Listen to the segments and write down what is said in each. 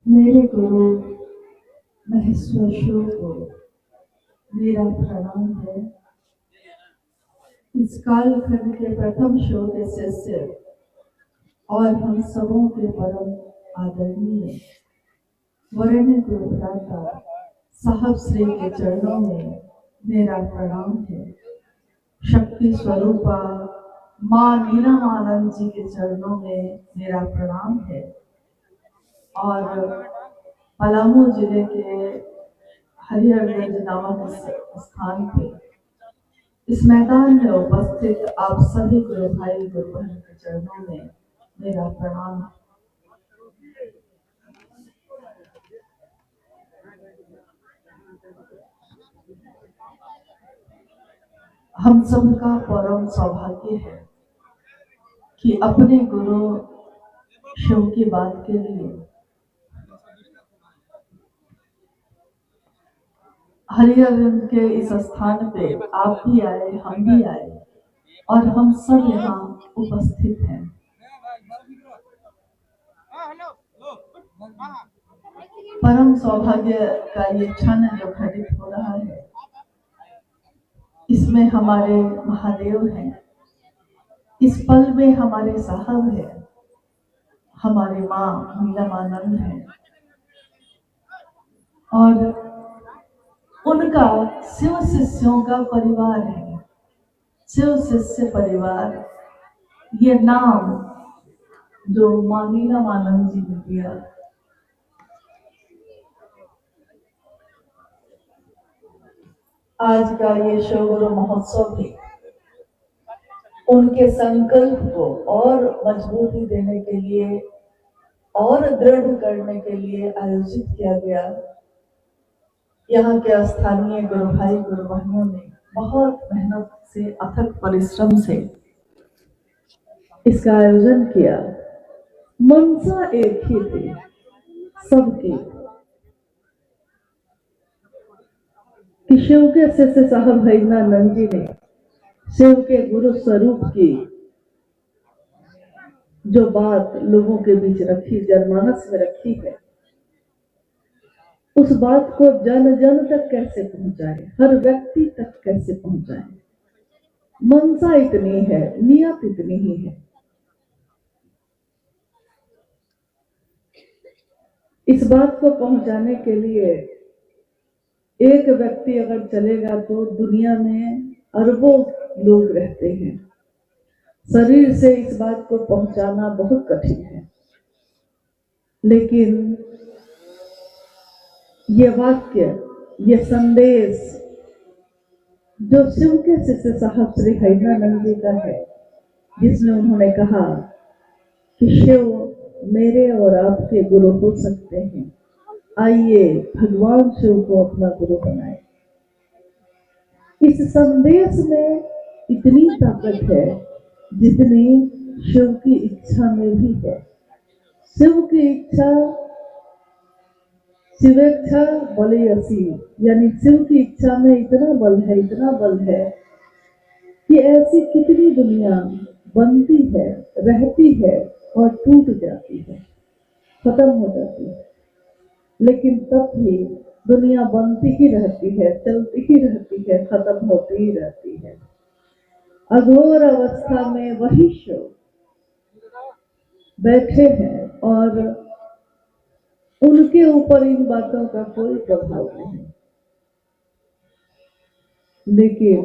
मेरे गुरु महेश्वर शिव को मेरा प्रणाम है। इस कालखंड के प्रथम शिव के शिष्य और हम सबों के परम आदरणीय वरेण्य गुरुभ्राता साहब श्री के चरणों में मेरा प्रणाम है। शक्ति स्वरूपा माँ नीलमानंद जी के चरणों में मेरा प्रणाम है। और पलामू जिले के हरिहरगंज नामक स्थान पे इस मैदान में उपस्थित आप सभी गुरु भाई गुरु बहन के चरणों में मेरा प्रणाम। हम सबका परम सौभाग्य है कि अपने गुरु शिव की बात के लिए हरिहरगंज के इस स्थान पे आप भी आए, हम भी आए और हम सब यहाँ उपस्थित हैं। परम सौभाग्य का ये क्षण जो घटित हो रहा है, इसमें हमारे महादेव हैं, इस पल में हमारे साहब है, हमारे माँ नीलमानंद है और उनका शिव शिष्यों का परिवार है। शिव शिष्य परिवार, ये नाम जो माँ नीलमानंद जी ने दिया, आज का ये शिव गुरु महोत्सव भी उनके संकल्प को और मजबूती देने के लिए और दृढ़ करने के लिए आयोजित किया गया। यहाँ के स्थानीय गुरु भाई गुरु बहनों ने बहुत मेहनत से, अथक परिश्रम से इसका आयोजन किया। मनसा एक ही थी सबकी कि शिव के शिष्य साहब हरिनानंद जी ने शिव के गुरु स्वरूप की जो बात लोगों के बीच रखी, जनमानस में रखी है, उस बात को जन जन तक कैसे पहुंचाए, हर व्यक्ति तक कैसे पहुंचाए। मनसा इतनी है, नियत इतनी ही है। इस बात को पहुंचाने के लिए एक व्यक्ति अगर चलेगा तो दुनिया में अरबों लोग रहते हैं। शरीर से इस बात को पहुंचाना बहुत कठिन है, लेकिन ये वाक्य, ये संदेश जो शिव के शिष्य साहब श्री हरिनानंद जी का है, जिसमें उन्होंने कहा कि शिव मेरे और आपके गुरु हो सकते हैं, आइए भगवान शिव को अपना गुरु बनाए। इस संदेश में इतनी ताकत है जितनी शिव की इच्छा में भी है। शिव की इच्छा शिवेच्छा बले असी, यानी शिव की इच्छा में इतना बल है, इतना बल है कि ऐसी कितनी दुनिया बनती है, रहती है और टूट जाती है, खत्म हो जाती है, लेकिन तब भी दुनिया बनती ही रहती है, चलती ही रहती है, खत्म होती ही रहती है। अघोर अवस्था में वही शिव बैठे हैं और उनके ऊपर इन बातों का कोई प्रभाव नहीं, लेकिन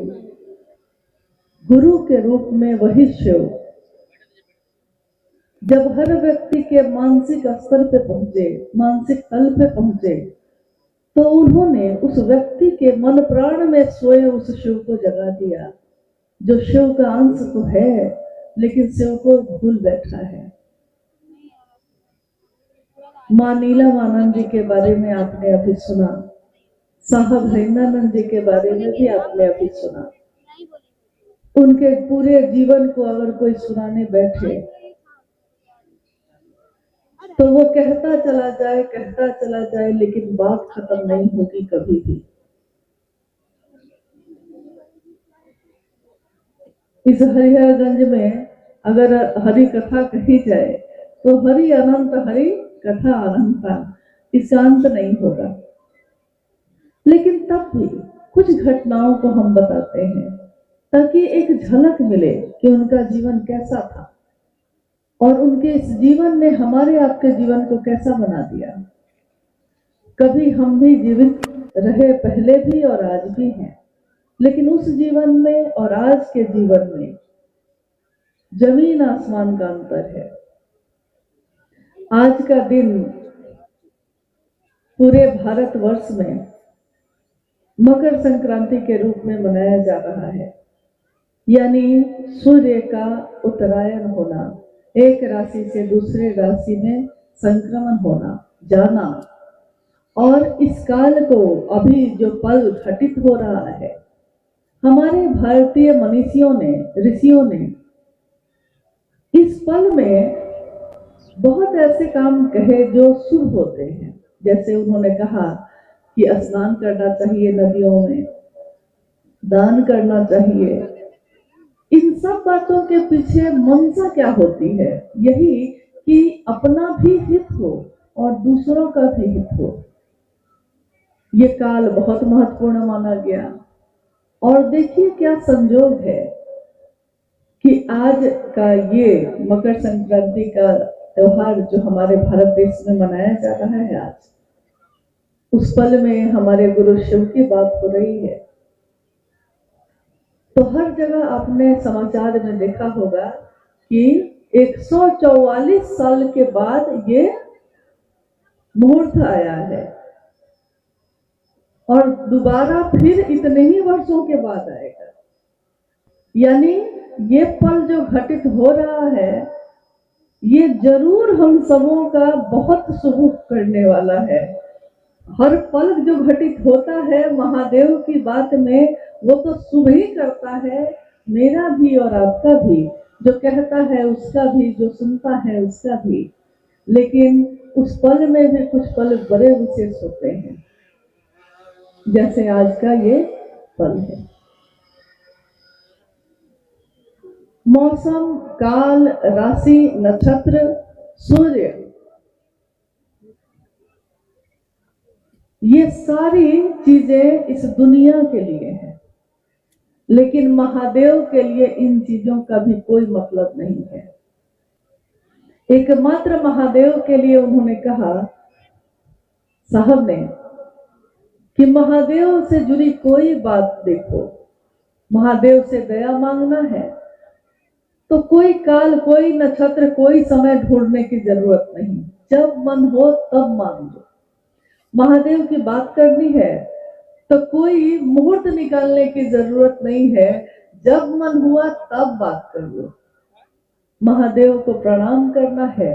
गुरु के रूप में वही शिव जब हर व्यक्ति के मानसिक स्तर पे पहुंचे, मानसिक तल पे पहुंचे, तो उन्होंने उस व्यक्ति के मन प्राण में सोए उस शिव को जगा दिया, जो शिव का अंश तो है लेकिन शिव को भूल बैठा है। माँ नीलमानंद जी के बारे में आपने अभी सुना, साहब हरिनानंद जी के बारे में भी आपने अभी सुना। उनके पूरे जीवन को अगर कोई सुनाने बैठे तो वो कहता चला जाए, लेकिन बात खत्म नहीं होगी कभी भी। इस हरिहरगंज में अगर हरि कथा कही जाए तो हरि अनंत, हरि कथा अनंता। इसका अंत नहीं होगा। लेकिन तब भी कुछ घटनाओं को हम बताते हैं ताकि एक झलक मिले कि उनका जीवन कैसा था और उनके इस जीवन ने हमारे आपके जीवन को कैसा बना दिया। कभी हम भी जीवित रहे, पहले भी और आज भी हैं, लेकिन उस जीवन में और आज के जीवन में जमीन आसमान का अंतर है। आज का दिन पूरे भारतवर्ष में मकर संक्रांति के रूप में मनाया जा रहा है, यानी सूर्य का उत्तरायण होना, एक राशि से दूसरे राशि में संक्रमण होना, जाना। और इस काल को अभी जो पल घटित हो रहा है, हमारे भारतीय मनीषियों ने, ऋषियों ने इस पल में बहुत ऐसे काम कहे जो शुभ होते हैं। जैसे उन्होंने कहा कि स्नान करना चाहिए नदियों में, दान करना चाहिए। इन सब बातों के पीछे मंशा क्या होती है? यही कि अपना भी हित हो और दूसरों का भी हित हो। ये काल बहुत महत्वपूर्ण माना गया। और देखिए क्या संजोग है कि आज का ये मकर संक्रांति का त्योहार जो हमारे भारत देश में मनाया जा रहा है आज, उस पल में हमारे गुरु शिव की बात हो रही है। तो हर जगह आपने समाचार में देखा होगा कि 144 साल के बाद ये मुहूर्त आया है और दोबारा फिर इतने ही वर्षों के बाद आएगा। यानी ये पल जो घटित हो रहा है, ये जरूर हम सबों का बहुत शुभ करने वाला है। हर पल जो घटित होता है महादेव की बात में, वो तो शुभ ही करता है, मेरा भी और आपका भी, जो कहता है उसका भी, जो सुनता है उसका भी। लेकिन उस पल में भी कुछ पल बड़े विशेष होते हैं, जैसे आज का ये पल है। मौसम, काल, राशि, नक्षत्र, सूर्य, ये सारी चीजें इस दुनिया के लिए हैं, लेकिन महादेव के लिए इन चीजों का भी कोई मतलब नहीं है। एकमात्र महादेव के लिए उन्होंने कहा, साहब ने, कि महादेव से जुड़ी कोई बात देखो, महादेव से दया मांगना है तो कोई काल, कोई नक्षत्र, कोई समय ढूंढने की जरूरत नहीं। जब मन हो तब मांग लो। महादेव की बात करनी है तो कोई मुहूर्त निकालने की जरूरत नहीं है, जब मन हुआ तब बात कर लो। महादेव को प्रणाम करना है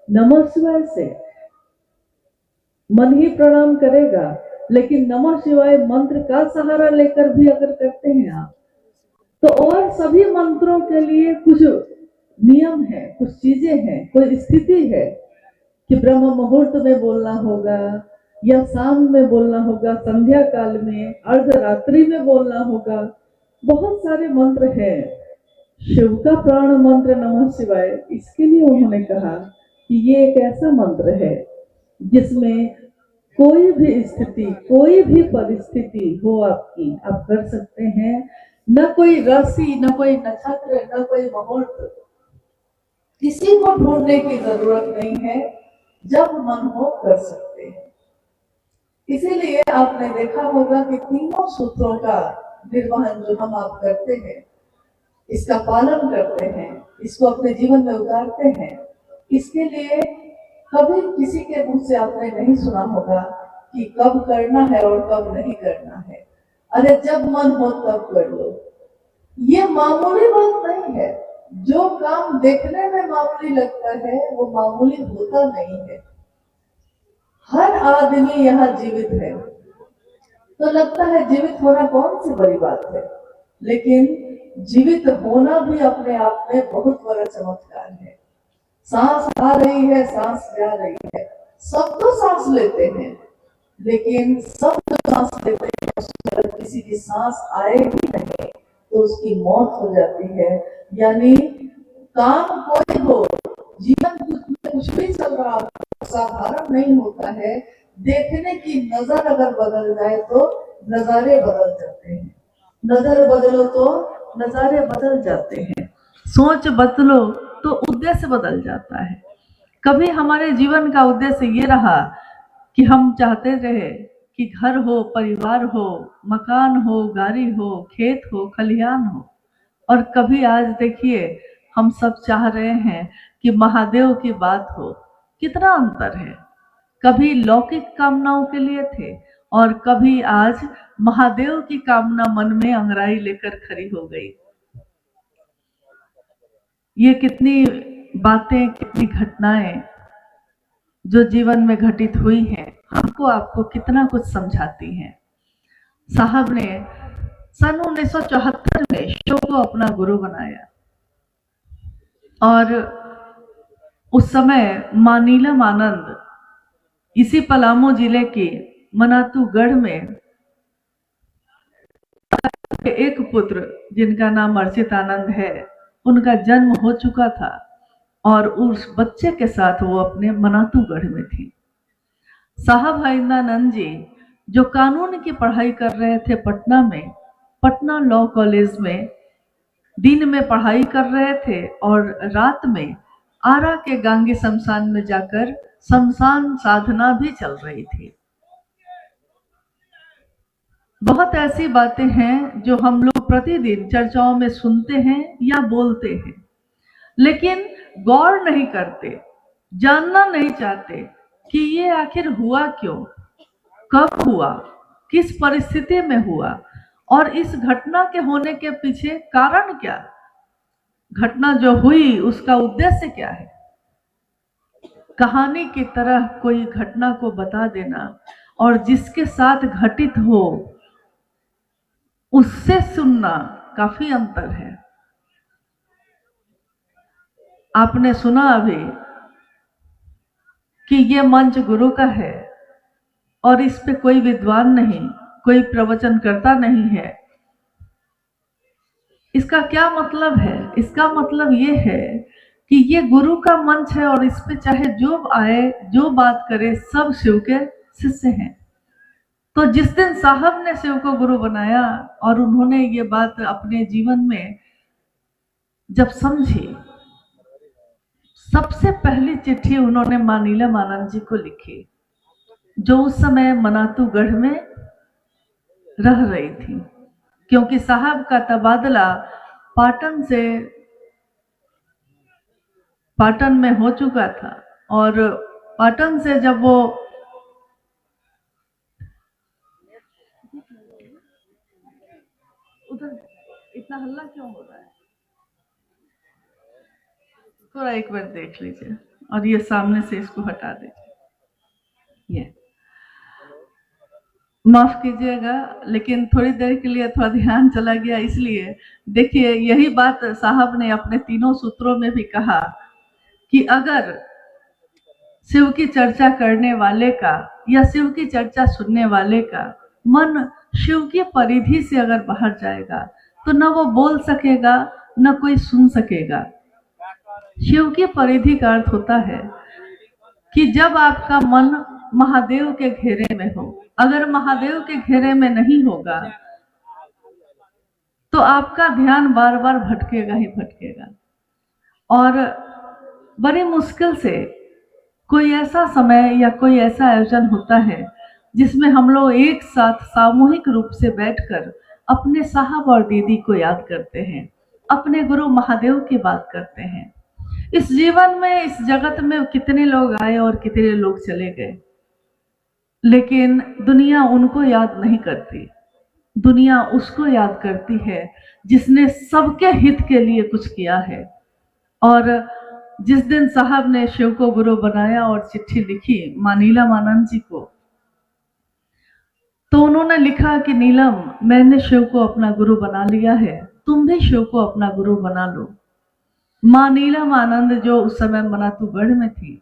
नमः शिवाय से, मन ही प्रणाम करेगा, लेकिन नमः शिवाय मंत्र का सहारा लेकर भी अगर करते हैं आप, तो और सभी मंत्रों के लिए कुछ नियम है, कुछ चीजें हैं, कोई स्थिति है कि ब्रह्म मुहूर्त में बोलना होगा या शाम में बोलना होगा, संध्या काल में, अर्धरात्रि में बोलना होगा। बहुत सारे मंत्र हैं। शिव का प्राण मंत्र नमः शिवाय, इसके लिए उन्होंने कहा कि ये एक ऐसा मंत्र है जिसमें कोई भी स्थिति, कोई भी परिस्थिति हो आपकी, आप कर सकते हैं। न कोई राशि, न कोई नक्षत्र, न कोई मुहूर्त, किसी को ढूंढने की जरूरत नहीं है, जब मन हो कर सकते हैं। इसीलिए आपने देखा होगा कि तीनों सूत्रों का निर्वहन जो हम आप करते हैं, इसका पालन करते हैं, इसको अपने जीवन में उतारते हैं। इसके लिए कभी किसी के मुंह से आपने नहीं सुना होगा कि कब करना है और कब नहीं करना है। अरे जब मन हो तब कर लो। ये मामूली बात नहीं है। जो काम देखने में मामूली लगता है वो मामूली होता नहीं है। हर आदमी यहाँ जीवित है तो लगता है जीवित होना कौन सी बड़ी बात है, लेकिन जीवित होना भी अपने आप में बहुत बड़ा चमत्कार है। सांस आ रही है, सांस जा रही है, सब तो सांस लेते हैं, लेकिन सब जो सांस लेते हैं अगर किसी की सांस आएगी नहीं तो उसकी मौत हो जाती है। यानी काम कोई हो, जीवन कुछ भी चल रहा हो, साधारण नहीं होता है। देखने की नजर अगर बदल जाए तो नजारे बदल जाते हैं। नजर बदलो तो नजारे बदल जाते हैं। सोच बदलो तो उद्देश्य बदल जाता है। कभी हमारे जीवन का उद्देश्य ये रहा कि हम चाहते रहे कि घर हो, परिवार हो, मकान हो, गाड़ी हो, खेत हो, खलिहान हो, और कभी आज देखिए हम सब चाह रहे हैं कि महादेव की बात हो। कितना अंतर है। कभी लौकिक कामनाओं के लिए थे और कभी आज महादेव की कामना मन में अंगराई लेकर खड़ी हो गई। ये कितनी बातें, कितनी घटनाएं जो जीवन में घटित हुई हैं, हमको आपको कितना कुछ समझाती हैं। साहब ने सन 1974 में शिव को अपना गुरु बनाया और उस समय मां नीलम आनंद इसी पलामू जिले के मनातूगढ़ में एक पुत्र जिनका नाम अर्चित आनंद है, उनका जन्म हो चुका था और उस बच्चे के साथ वो अपने मनातूगढ़ में थी। साहब हरिंदानंद जी जो कानून की पढ़ाई कर रहे थे पटना में, पटना लॉ कॉलेज में दिन में पढ़ाई कर रहे थे और रात में आरा के गांगी शमशान में जाकर शमशान साधना भी चल रही थी। बहुत ऐसी बातें हैं जो हम लोग प्रतिदिन चर्चाओं में सुनते हैं या बोलते हैं, लेकिन गौर नहीं करते, जानना नहीं चाहते कि ये आखिर हुआ क्यों, कब हुआ, किस परिस्थिति में हुआ और इस घटना के होने के पीछे कारण क्या, घटना जो हुई उसका उद्देश्य क्या है। कहानी की तरह कोई घटना को बता देना और जिसके साथ घटित हो उससे सुनना काफी अंतर है। आपने सुना अभी कि ये मंच गुरु का है और इस पे कोई विद्वान नहीं, कोई प्रवचन करता नहीं है। इसका क्या मतलब है? इसका मतलब ये है कि ये गुरु का मंच है और इस पे चाहे जो आए, जो बात करे, सब शिव के शिष्य हैं। तो जिस दिन साहब ने शिव को गुरु बनाया और उन्होंने ये बात अपने जीवन में जब समझी, सबसे पहली चिट्ठी उन्होंने मां नीलम आनंद जी को लिखी, जो उस समय मनातूगढ़ में रह रही थी, क्योंकि साहब का तबादला पाटन में हो चुका था और पाटन से जब वो उधर इतना हल्ला क्यों हो रहा है, थोड़ा एक बार देख लीजिए और ये सामने से इसको हटा दीजिए। ये माफ कीजिएगा, लेकिन थोड़ी देर के लिए थोड़ा ध्यान चला गया, इसलिए देखिए यही बात साहब ने अपने तीनों सूत्रों में भी कहा कि अगर शिव की चर्चा करने वाले का या शिव की चर्चा सुनने वाले का मन शिव की परिधि से अगर बाहर जाएगा तो न वो बोल सकेगा न कोई सुन सकेगा। शिव की परिधि का अर्थ होता है कि जब आपका मन महादेव के घेरे में हो, अगर महादेव के घेरे में नहीं होगा तो आपका ध्यान बार बार भटकेगा ही भटकेगा और बड़ी मुश्किल से कोई ऐसा समय या कोई ऐसा आयोजन होता है जिसमें हम लोग एक साथ सामूहिक रूप से बैठकर अपने साहब और दीदी को याद करते हैं, अपने गुरु महादेव की बात करते हैं। इस जीवन में, इस जगत में कितने लोग आए और कितने लोग चले गए, लेकिन दुनिया उनको याद नहीं करती। दुनिया उसको याद करती है जिसने सबके हित के लिए कुछ किया है। और जिस दिन साहब ने शिव को गुरु बनाया और चिट्ठी लिखी मां नीलम आनंद जी को, तो उन्होंने लिखा कि नीलम, मैंने शिव को अपना गुरु बना लिया है, तुम भी शिव को अपना गुरु बना लो। मां नीलम आनंद जो उस समय मनातूगढ़ में थी,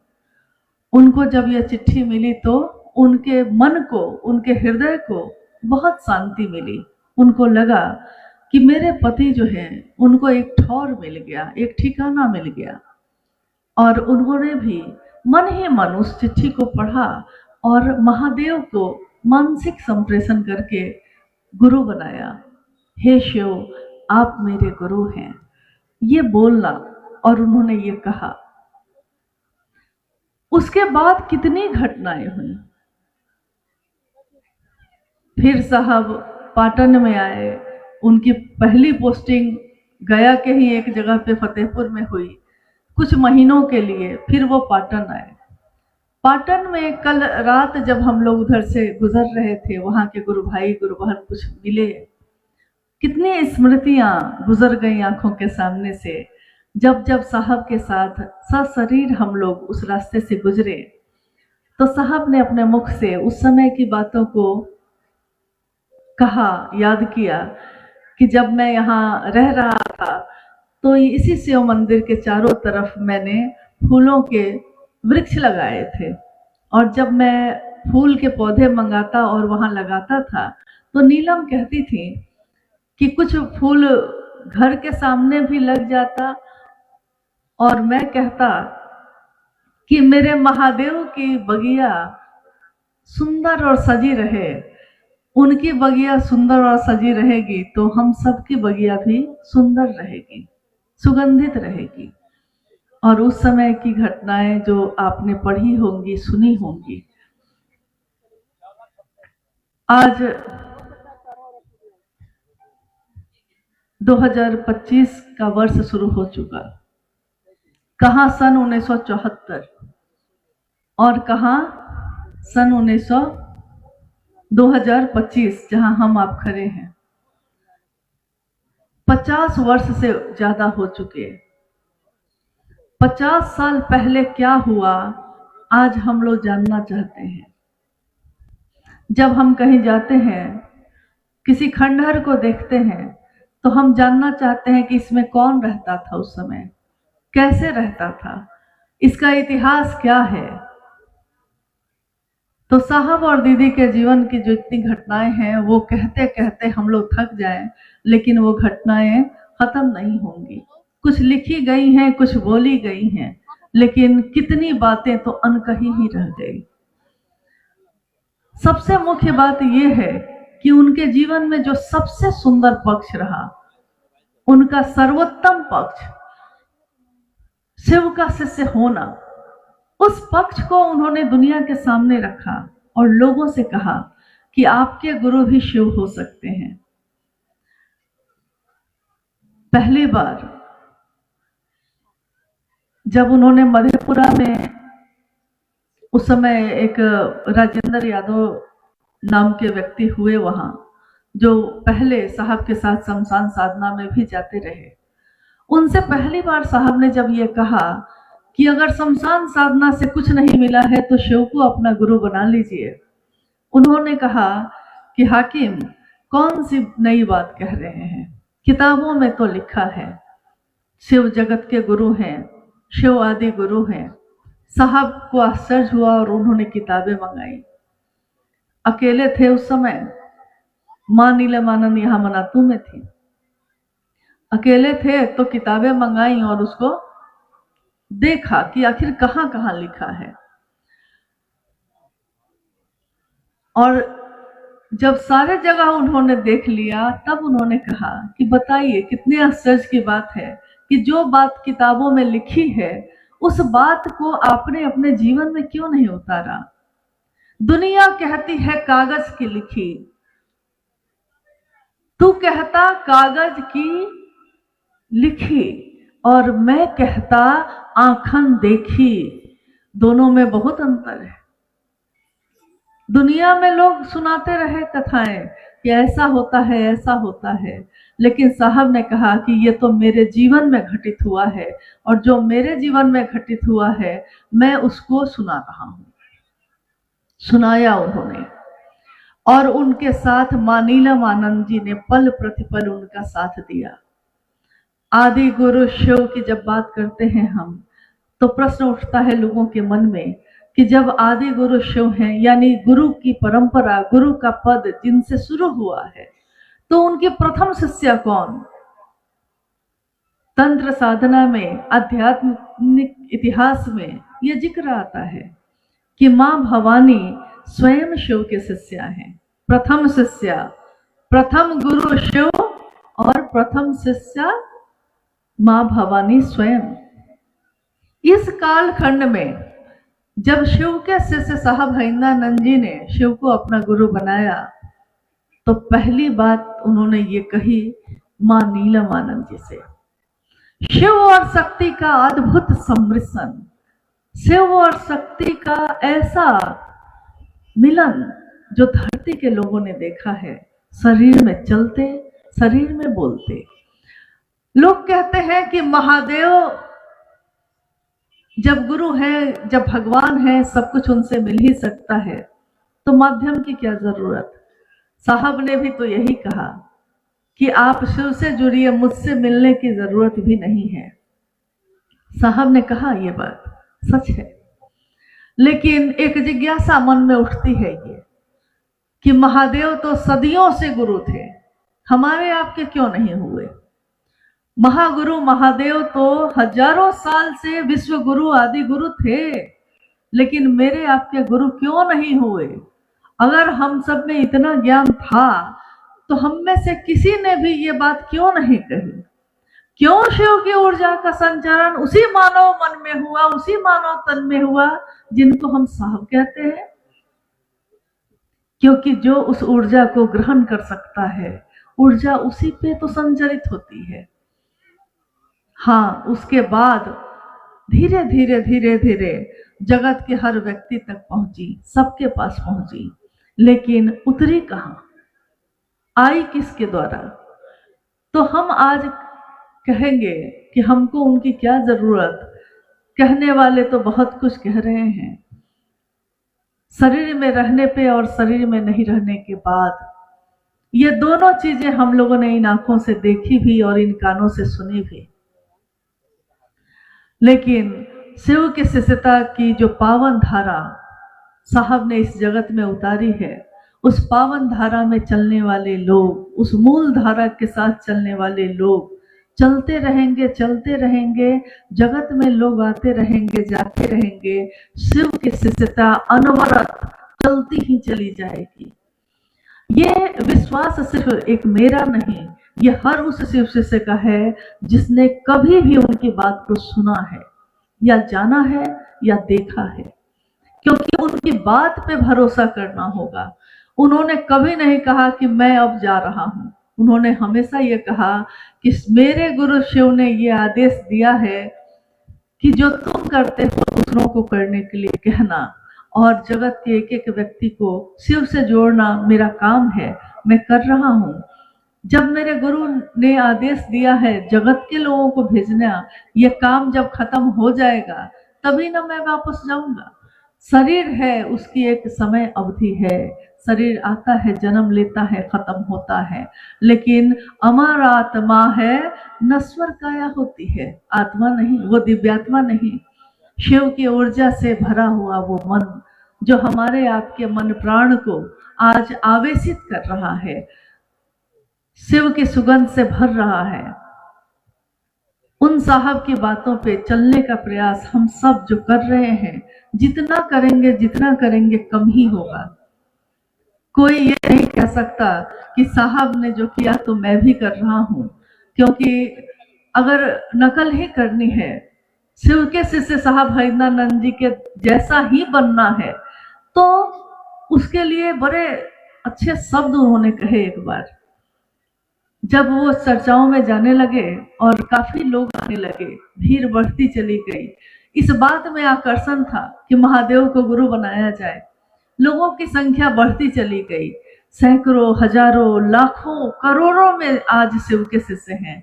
उनको जब यह चिट्ठी मिली तो उनके मन को, उनके हृदय को बहुत शांति मिली। उनको लगा कि मेरे पति जो हैं उनको एक ठौर मिल गया, एक ठिकाना मिल गया और उन्होंने भी मन ही मन उस चिट्ठी को पढ़ा और महादेव को मानसिक संप्रेषण करके गुरु बनाया। हे शिव, आप मेरे गुरु हैं, ये बोलना। और उन्होंने ये कहा। उसके बाद कितनी घटनाएं हुई। फिर साहब पाटन में आए। उनकी पहली पोस्टिंग गया के ही एक जगह पे फतेहपुर में हुई कुछ महीनों के लिए। फिर वो पाटन आए। पाटन में कल रात जब हम लोग उधर से गुजर रहे थे, वहां के गुरु भाई गुरु बहन कुछ मिले। कितनी स्मृतियां गुजर गई आंखों के सामने से। जब जब साहब के साथ सशरीर हम लोग उस रास्ते से गुजरे, तो साहब ने अपने मुख से उस समय की बातों को कहा, याद किया कि जब मैं यहाँ रह रहा था तो इसी शिव मंदिर के चारों तरफ मैंने फूलों के वृक्ष लगाए थे। और जब मैं फूल के पौधे मंगाता और वहाँ लगाता था, तो नीलम कहती थी कि कुछ फूल घर के सामने भी लग जाता, और मैं कहता कि मेरे महादेव की बगिया सुंदर और सजी रहे। उनकी बगिया सुंदर और सजी रहेगी तो हम सबकी बगिया भी सुंदर रहेगी, सुगंधित रहेगी। और उस समय की घटनाएं जो आपने पढ़ी होंगी, सुनी होंगी। आज 2025 का वर्ष शुरू हो चुका। कहाँ सन 1974 और कहाँ सन 2025, जहां हम आप खड़े हैं। 50 वर्ष से ज्यादा हो चुके। 50 साल पहले क्या हुआ, आज हम लोग जानना चाहते हैं। जब हम कहीं जाते हैं, किसी खंडहर को देखते हैं, तो हम जानना चाहते हैं कि इसमें कौन रहता था उस समय, कैसे रहता था, इसका इतिहास क्या है। तो साहब और दीदी के जीवन की जो इतनी घटनाएं हैं, वो कहते कहते हम लोग थक जाएं, लेकिन वो घटनाएं खत्म नहीं होंगी। कुछ लिखी गई हैं, कुछ बोली गई हैं, लेकिन कितनी बातें तो अनकही ही रह गई। सबसे मुख्य बात यह है कि उनके जीवन में जो सबसे सुंदर पक्ष रहा, उनका सर्वोत्तम पक्ष शिव का शिष्य होना, उस पक्ष को उन्होंने दुनिया के सामने रखा और लोगों से कहा कि आपके गुरु भी शिव हो सकते हैं। पहली बार जब उन्होंने मधेपुरा में, उस समय एक राजेंद्र यादव नाम के व्यक्ति हुए वहां, जो पहले साहब के साथ शमशान साधना में भी जाते रहे। उनसे पहली बार साहब ने जब ये कहा कि अगर शमशान साधना से कुछ नहीं मिला है तो शिव को अपना गुरु बना लीजिए, उन्होंने कहा कि हाकिम, कौन सी नई बात कह रहे हैं, किताबों में तो लिखा है शिव जगत के गुरु हैं, शिव आदि गुरु हैं। साहब को आश्चर्य हुआ और उन्होंने किताबें मंगाई। अकेले थे उस समय, मां नीलमानंद यहाँ मनातू में थी। अकेले थे तो किताबें मंगाई और उसको देखा कि आखिर कहां कहां लिखा है। और जब सारे जगह उन्होंने देख लिया, तब उन्होंने कहा कि बताइए कितने आश्चर्य की बात है कि जो बात किताबों में लिखी है, उस बात को आपने अपने जीवन में क्यों नहीं उतारा। दुनिया कहती है कागज की लिखी, तू कहता कागज की लिखी, और मैं कहता आंखन देखी। दोनों में बहुत अंतर है। दुनिया में लोग सुनाते रहे कथाएं कि ऐसा होता है, ऐसा होता है, लेकिन साहब ने कहा कि ये तो मेरे जीवन में घटित हुआ है, और जो मेरे जीवन में घटित हुआ है मैं उसको सुना रहा हूं। सुनाया उन्होंने, और उनके साथ मां नीलमानंद जी ने पल प्रतिपल उनका साथ दिया। आदि गुरु शिव की जब बात करते हैं हम, तो प्रश्न उठता है लोगों के मन में कि जब आदि गुरु शिव हैं, यानी गुरु की परंपरा, गुरु का पद जिनसे शुरू हुआ है, तो उनके प्रथम शिष्य कौन। तंत्र साधना में, आध्यात्मिक इतिहास में ये जिक्र आता है कि माँ भवानी स्वयं शिव के शिष्या हैं। प्रथम शिष्या, प्रथम गुरु शिव और प्रथम शिष्या माँ भवानी स्वयं। इस कालखंड में जब शिव के शिष्य साहब हरिंद्रानंद जी ने शिव को अपना गुरु बनाया, तो पहली बात उन्होंने ये कही माँ नीलमानंद जी से। शिव और शक्ति का अद्भुत सम्मिश्रण, शिव और शक्ति का ऐसा मिलन जो धरती के लोगों ने देखा है। शरीर में चलते, शरीर में बोलते। लोग कहते हैं कि महादेव जब गुरु है, जब भगवान है, सब कुछ उनसे मिल ही सकता है, तो माध्यम की क्या जरूरत। साहब ने भी तो यही कहा कि आप शिव से जुड़िए, मुझसे मिलने की जरूरत भी नहीं है। साहब ने कहा ये बात सच है, लेकिन एक जिज्ञासा मन में उठती है ये कि महादेव तो सदियों से गुरु थे, हमारे आपके क्यों नहीं हुए। महागुरु महादेव तो हजारों साल से विश्व गुरु आदि गुरु थे, लेकिन मेरे आपके गुरु क्यों नहीं हुए। अगर हम सब में इतना ज्ञान था तो हम में से किसी ने भी ये बात क्यों नहीं कही। क्यों शिव की ऊर्जा का संचारण उसी मानव मन में हुआ, उसी मानव तन में हुआ जिनको हम साहब कहते हैं। क्योंकि जो उस ऊर्जा को ग्रहण कर सकता है, ऊर्जा उसी पे तो संचरित होती है। हाँ, उसके बाद धीरे धीरे धीरे धीरे जगत के हर व्यक्ति तक पहुंची, सबके पास पहुंची, लेकिन उतरी कहाँ, आई किसके द्वारा। तो हम आज कहेंगे कि हमको उनकी क्या जरूरत। कहने वाले तो बहुत कुछ कह रहे हैं, शरीर में रहने पे और शरीर में नहीं रहने के बाद। ये दोनों चीजें हम लोगों ने इन आंखों से देखी भी और इन कानों से सुनी भी। लेकिन शिव की शिष्यता की जो पावन धारा साहब ने इस जगत में उतारी है, उस पावन धारा में चलने वाले लोग, उस मूल धारा के साथ चलने वाले लोग चलते रहेंगे, चलते रहेंगे। जगत में लोग आते रहेंगे, जाते रहेंगे। शिव की शिष्यता अनवरत चलती ही चली जाएगी। ये विश्वास सिर्फ एक मेरा नहीं, ये हर उस शिव शिष्य का है जिसने कभी भी उनकी बात को सुना है या जाना है या देखा है। क्योंकि उनकी बात पे भरोसा करना होगा। उन्होंने कभी नहीं कहा कि मैं अब जा रहा हूं। उन्होंने हमेशा ये कहा कि मेरे गुरु शिव ने ये आदेश दिया है कि जो तुम करते हो दूसरों को करने के लिए कहना, और जगत के एक एक व्यक्ति को शिव से जोड़ना मेरा काम है, मैं कर रहा हूं। जब मेरे गुरु ने आदेश दिया है जगत के लोगों को भेजना, ये काम जब खत्म हो जाएगा तभी ना मैं वापस जाऊंगा। शरीर है, उसकी एक समय अवधि है। शरीर आता है, जन्म लेता है, खत्म होता है, लेकिन अमर आत्मा है, नश्वर काया होती है, आत्मा नहीं, वो दिव्यात्मा नहीं। शिव की ऊर्जा से भरा हुआ वो मन जो हमारे आपके मन प्राण को आज आवेशित कर रहा है, शिव की सुगंध से भर रहा है। उन साहब की बातों पे चलने का प्रयास हम सब जो कर रहे हैं, जितना करेंगे कम ही होगा। कोई ये नहीं कह सकता कि साहब ने जो किया तो मैं भी कर रहा हूं, क्योंकि अगर नकल ही करनी है, शिव के शिष्य साहब हरिंद्रानंद जी के जैसा ही बनना है, तो उसके लिए बड़े अच्छे शब्द उन्होंने कहे। एक बार जब वो चर्चाओं में जाने लगे और काफी लोग आने लगे, भीड़ बढ़ती चली गई। इस बात में आकर्षण था कि महादेव को गुरु बनाया जाए। लोगों की संख्या बढ़ती चली गई, सैकड़ों, हजारों, लाखों, करोड़ों में आज शिव के शिष्य हैं।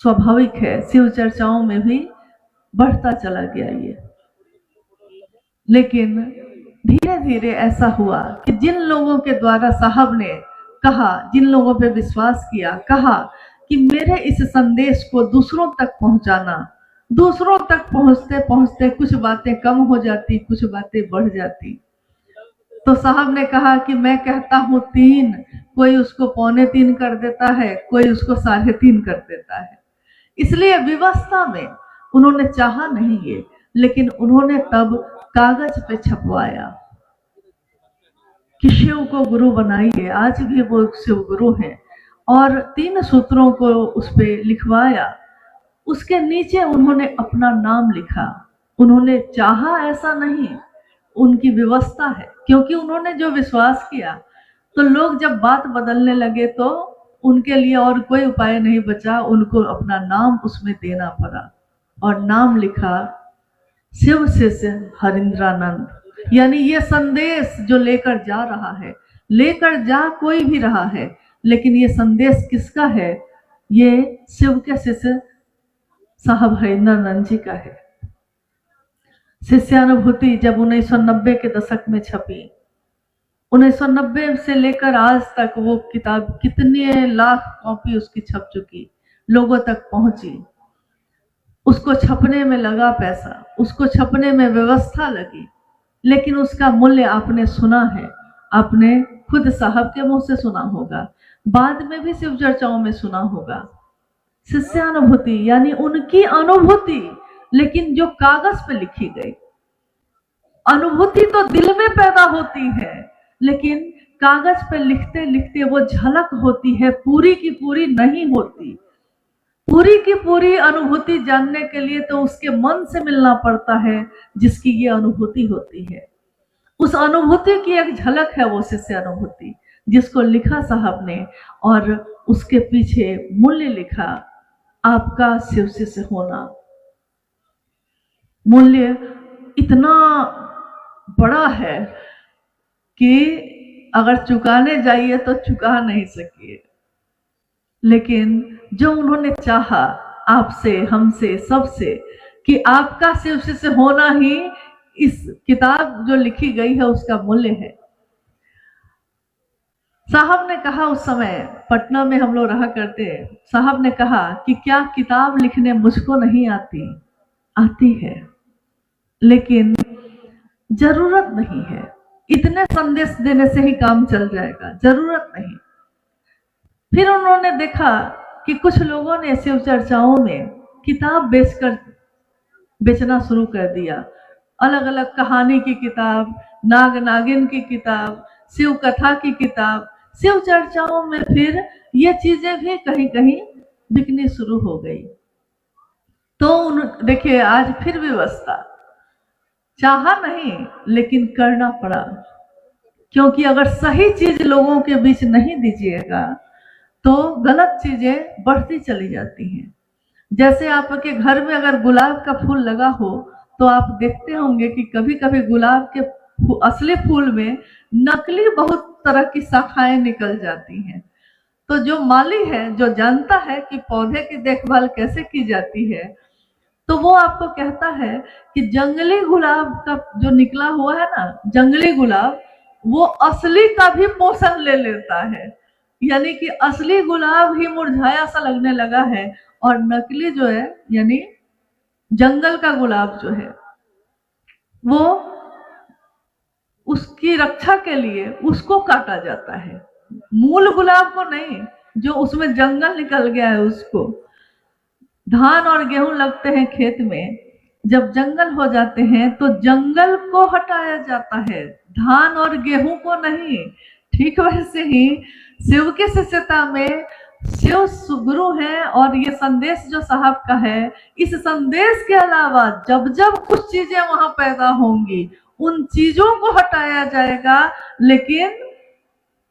स्वाभाविक है, शिव चर्चाओं में भी बढ़ता चला गया ये। लेकिन धीरे धीरे ऐसा हुआ कि जिन लोगों के द्वारा साहब ने कहा, जिन लोगों पे विश्वास किया, कहा कि मेरे इस संदेश को दूसरों तक पहुंचाना, दूसरों तक पहुंचते पहुंचते कुछ बातें कम हो जाती, कुछ बातें बढ़ जाती। तो साहब ने कहा कि मैं कहता हूं 3, कोई उसको 2.25 कर देता है, कोई उसको 3.5 कर देता है। इसलिए व्यवस्था में उन्होंने चाहा नहीं ये, लेकिन उन्होंने तब कागज पे छपवाया कि शिव को गुरु बनाइए। आज भी वो शिव गुरु हैं, और 3 सूत्रों को उस पे लिखवाया। उसके नीचे उन्होंने अपना नाम लिखा। उन्होंने चाहा ऐसा नहीं, उनकी व्यवस्था है, क्योंकि उन्होंने जो विश्वास किया, तो लोग जब बात बदलने लगे तो उनके लिए और कोई उपाय नहीं बचा, उनको अपना नाम उसमें देना पड़ा, और नाम लिखा शिव शिष्य हरिंद्रानंद। यानी ये संदेश जो लेकर जा रहा है, लेकर जा कोई भी रहा है, लेकिन ये संदेश किसका है? ये शिव के शिष्य साहब हरिंद्रानंद जी का है। शिष्यानुभूति जब 1990 के दशक में छपी, 1990 से लेकर आज तक वो किताब कितने लाख कॉपी उसकी छप चुकी, लोगों तक पहुंची। उसको छपने में लगा पैसा, उसको छपने में व्यवस्था लगी, लेकिन उसका मूल्य आपने सुना है, आपने खुद साहब के मुंह से सुना होगा, बाद में भी शिव चर्चाओं में सुना होगा। शिष्यानुभूति यानी उनकी अनुभूति, लेकिन जो कागज पे लिखी गई। अनुभूति तो दिल में पैदा होती है, लेकिन कागज पे लिखते लिखते वो झलक होती है, पूरी की पूरी नहीं होती। पूरी की पूरी अनुभूति जानने के लिए तो उसके मन से मिलना पड़ता है, जिसकी ये अनुभूति होती है। उस अनुभूति की एक झलक है वो शिष्यानुभूति, जिसको लिखा साहब ने, और उसके पीछे मूल्य लिखा, आपका शिव शिष्य होना। मूल्य इतना बड़ा है कि अगर चुकाने जाइए तो चुका नहीं सकिए, लेकिन जो उन्होंने चाहा आपसे, हमसे, सबसे, कि आपका शिव शिष्य होना ही इस किताब जो लिखी गई है उसका मूल्य है। साहब ने कहा, उस समय पटना में हम लोग रहा करते, साहब ने कहा कि क्या किताब लिखने मुझको नहीं आती? आती है, लेकिन जरूरत नहीं है। इतने संदेश देने से ही काम चल जाएगा, जरूरत नहीं। फिर उन्होंने देखा कि कुछ लोगों ने शिव चर्चाओं में किताब बेचना शुरू कर दिया। अलग अलग कहानी की किताब, नाग नागिन की किताब, शिव कथा की किताब। शिव चर्चाओं में फिर ये चीजें भी कहीं कहीं बिकनी शुरू हो गई। तो देखिए आज फिर व्यवस्था, चाहा नहीं लेकिन करना पड़ा, क्योंकि अगर सही चीज लोगों के बीच नहीं दीजिएगा तो गलत चीजें बढ़ती चली जाती हैं। जैसे आपके घर में अगर गुलाब का फूल लगा हो तो आप देखते होंगे कि कभी कभी गुलाब के असली फूल में नकली बहुत तरह की शाखाएं निकल जाती हैं। तो जो माली है, जो जानता है कि पौधे की देखभाल कैसे की जाती है, तो वो आपको कहता है कि जंगली गुलाब का जो निकला हुआ है ना, जंगली गुलाब, वो असली का भी पोषण ले लेता है। यानी कि असली गुलाब ही मुरझाया सा लगने लगा है, और नकली जो है यानी जंगल का गुलाब जो है वो उसकी रक्षा के लिए उसको काटा जाता है, मूल गुलाब को नहीं, जो उसमें जंगल निकल गया है उसको। धान और गेहूं लगते हैं खेत में, जब जंगल हो जाते हैं तो जंगल को हटाया जाता है, धान और गेहूं को नहीं। ठीक वैसे ही शिव की शिष्यता में शिव गुरु है, और ये संदेश जो साहब का है, इस संदेश के अलावा जब जब कुछ चीजें वहां पैदा होंगी उन चीजों को हटाया जाएगा, लेकिन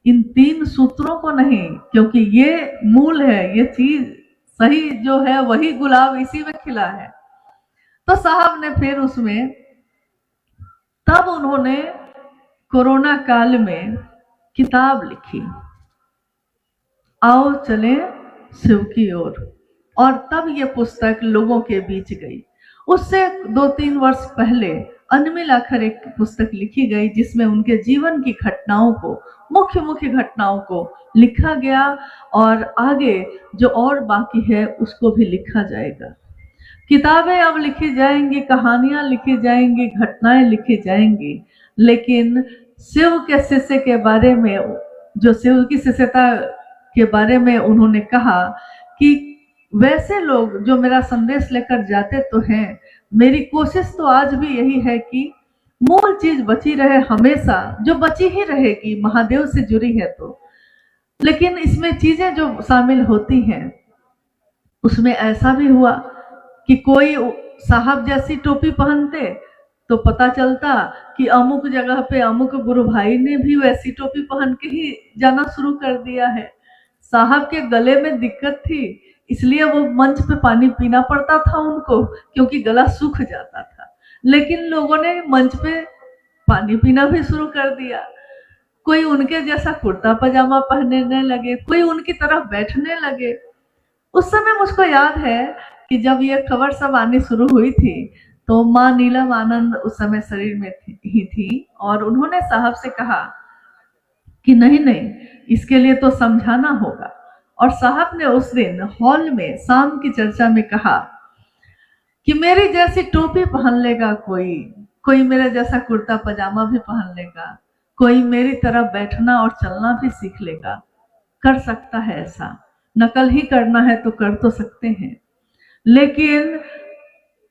इन 3 सूत्रों को नहीं, क्योंकि ये मूल है, ये चीज सही जो है वही गुलाब इसी में खिला है। तो साहब ने फिर उसमें, तब उन्होंने कोरोना काल में किताब लिखी, आओ चले शिव की ओर, और तब ये पुस्तक लोगों के बीच गई। उससे 2-3 वर्ष पहले अनमिल आखर एक पुस्तक लिखी गई, जिसमें उनके जीवन की घटनाओं को, मुख्य मुख्य घटनाओं को लिखा गया, और आगे जो और बाकी है उसको भी लिखा जाएगा। किताबें अब लिखी जाएंगी, कहानियां लिखी जाएंगी, घटनाएं लिखी जाएंगी, लेकिन शिव के शिष्य के बारे में, जो शिव की शिष्यता के बारे में उन्होंने कहा कि वैसे लोग जो मेरा संदेश लेकर जाते तो हैं, मेरी कोशिश तो आज भी यही है कि मूल चीज बची रहे हमेशा, जो बची ही रहेगी महादेव से जुड़ी है तो। लेकिन इसमें चीजें जो शामिल होती हैं, उसमें ऐसा भी हुआ कि कोई साहब जैसी टोपी पहनते तो पता चलता कि अमुक जगह पे अमुक गुरु भाई ने भी वैसी टोपी पहन के ही जाना शुरू कर दिया है। साहब के गले में दिक्कत थी, इसलिए वो मंच पे पानी पीना पड़ता था उनको, क्योंकि गला सूख जाता था। लेकिन लोगों ने मंच पे पानी पीना भी शुरू कर दिया। कोई उनके जैसा कुर्ता पजामा पहनने लगे, कोई उनकी तरफ बैठने लगे। उस समय मुझको याद है कि जब ये खबर सब आनी शुरू हुई थी तो माँ नीलम आनंद उस समय शरीर में ही थी, और उन्होंने साहब से कहा कि नहीं नहीं, इसके लिए तो समझाना होगा। और साहब ने उस दिन हॉल में शाम की चर्चा में कहा कि मेरी जैसी टोपी पहन लेगा कोई, कोई मेरे जैसा कुर्ता पजामा भी पहन लेगा, कोई मेरी तरह बैठना और चलना भी सीख लेगा, कर सकता है ऐसा। नकल ही करना है तो कर तो सकते हैं, लेकिन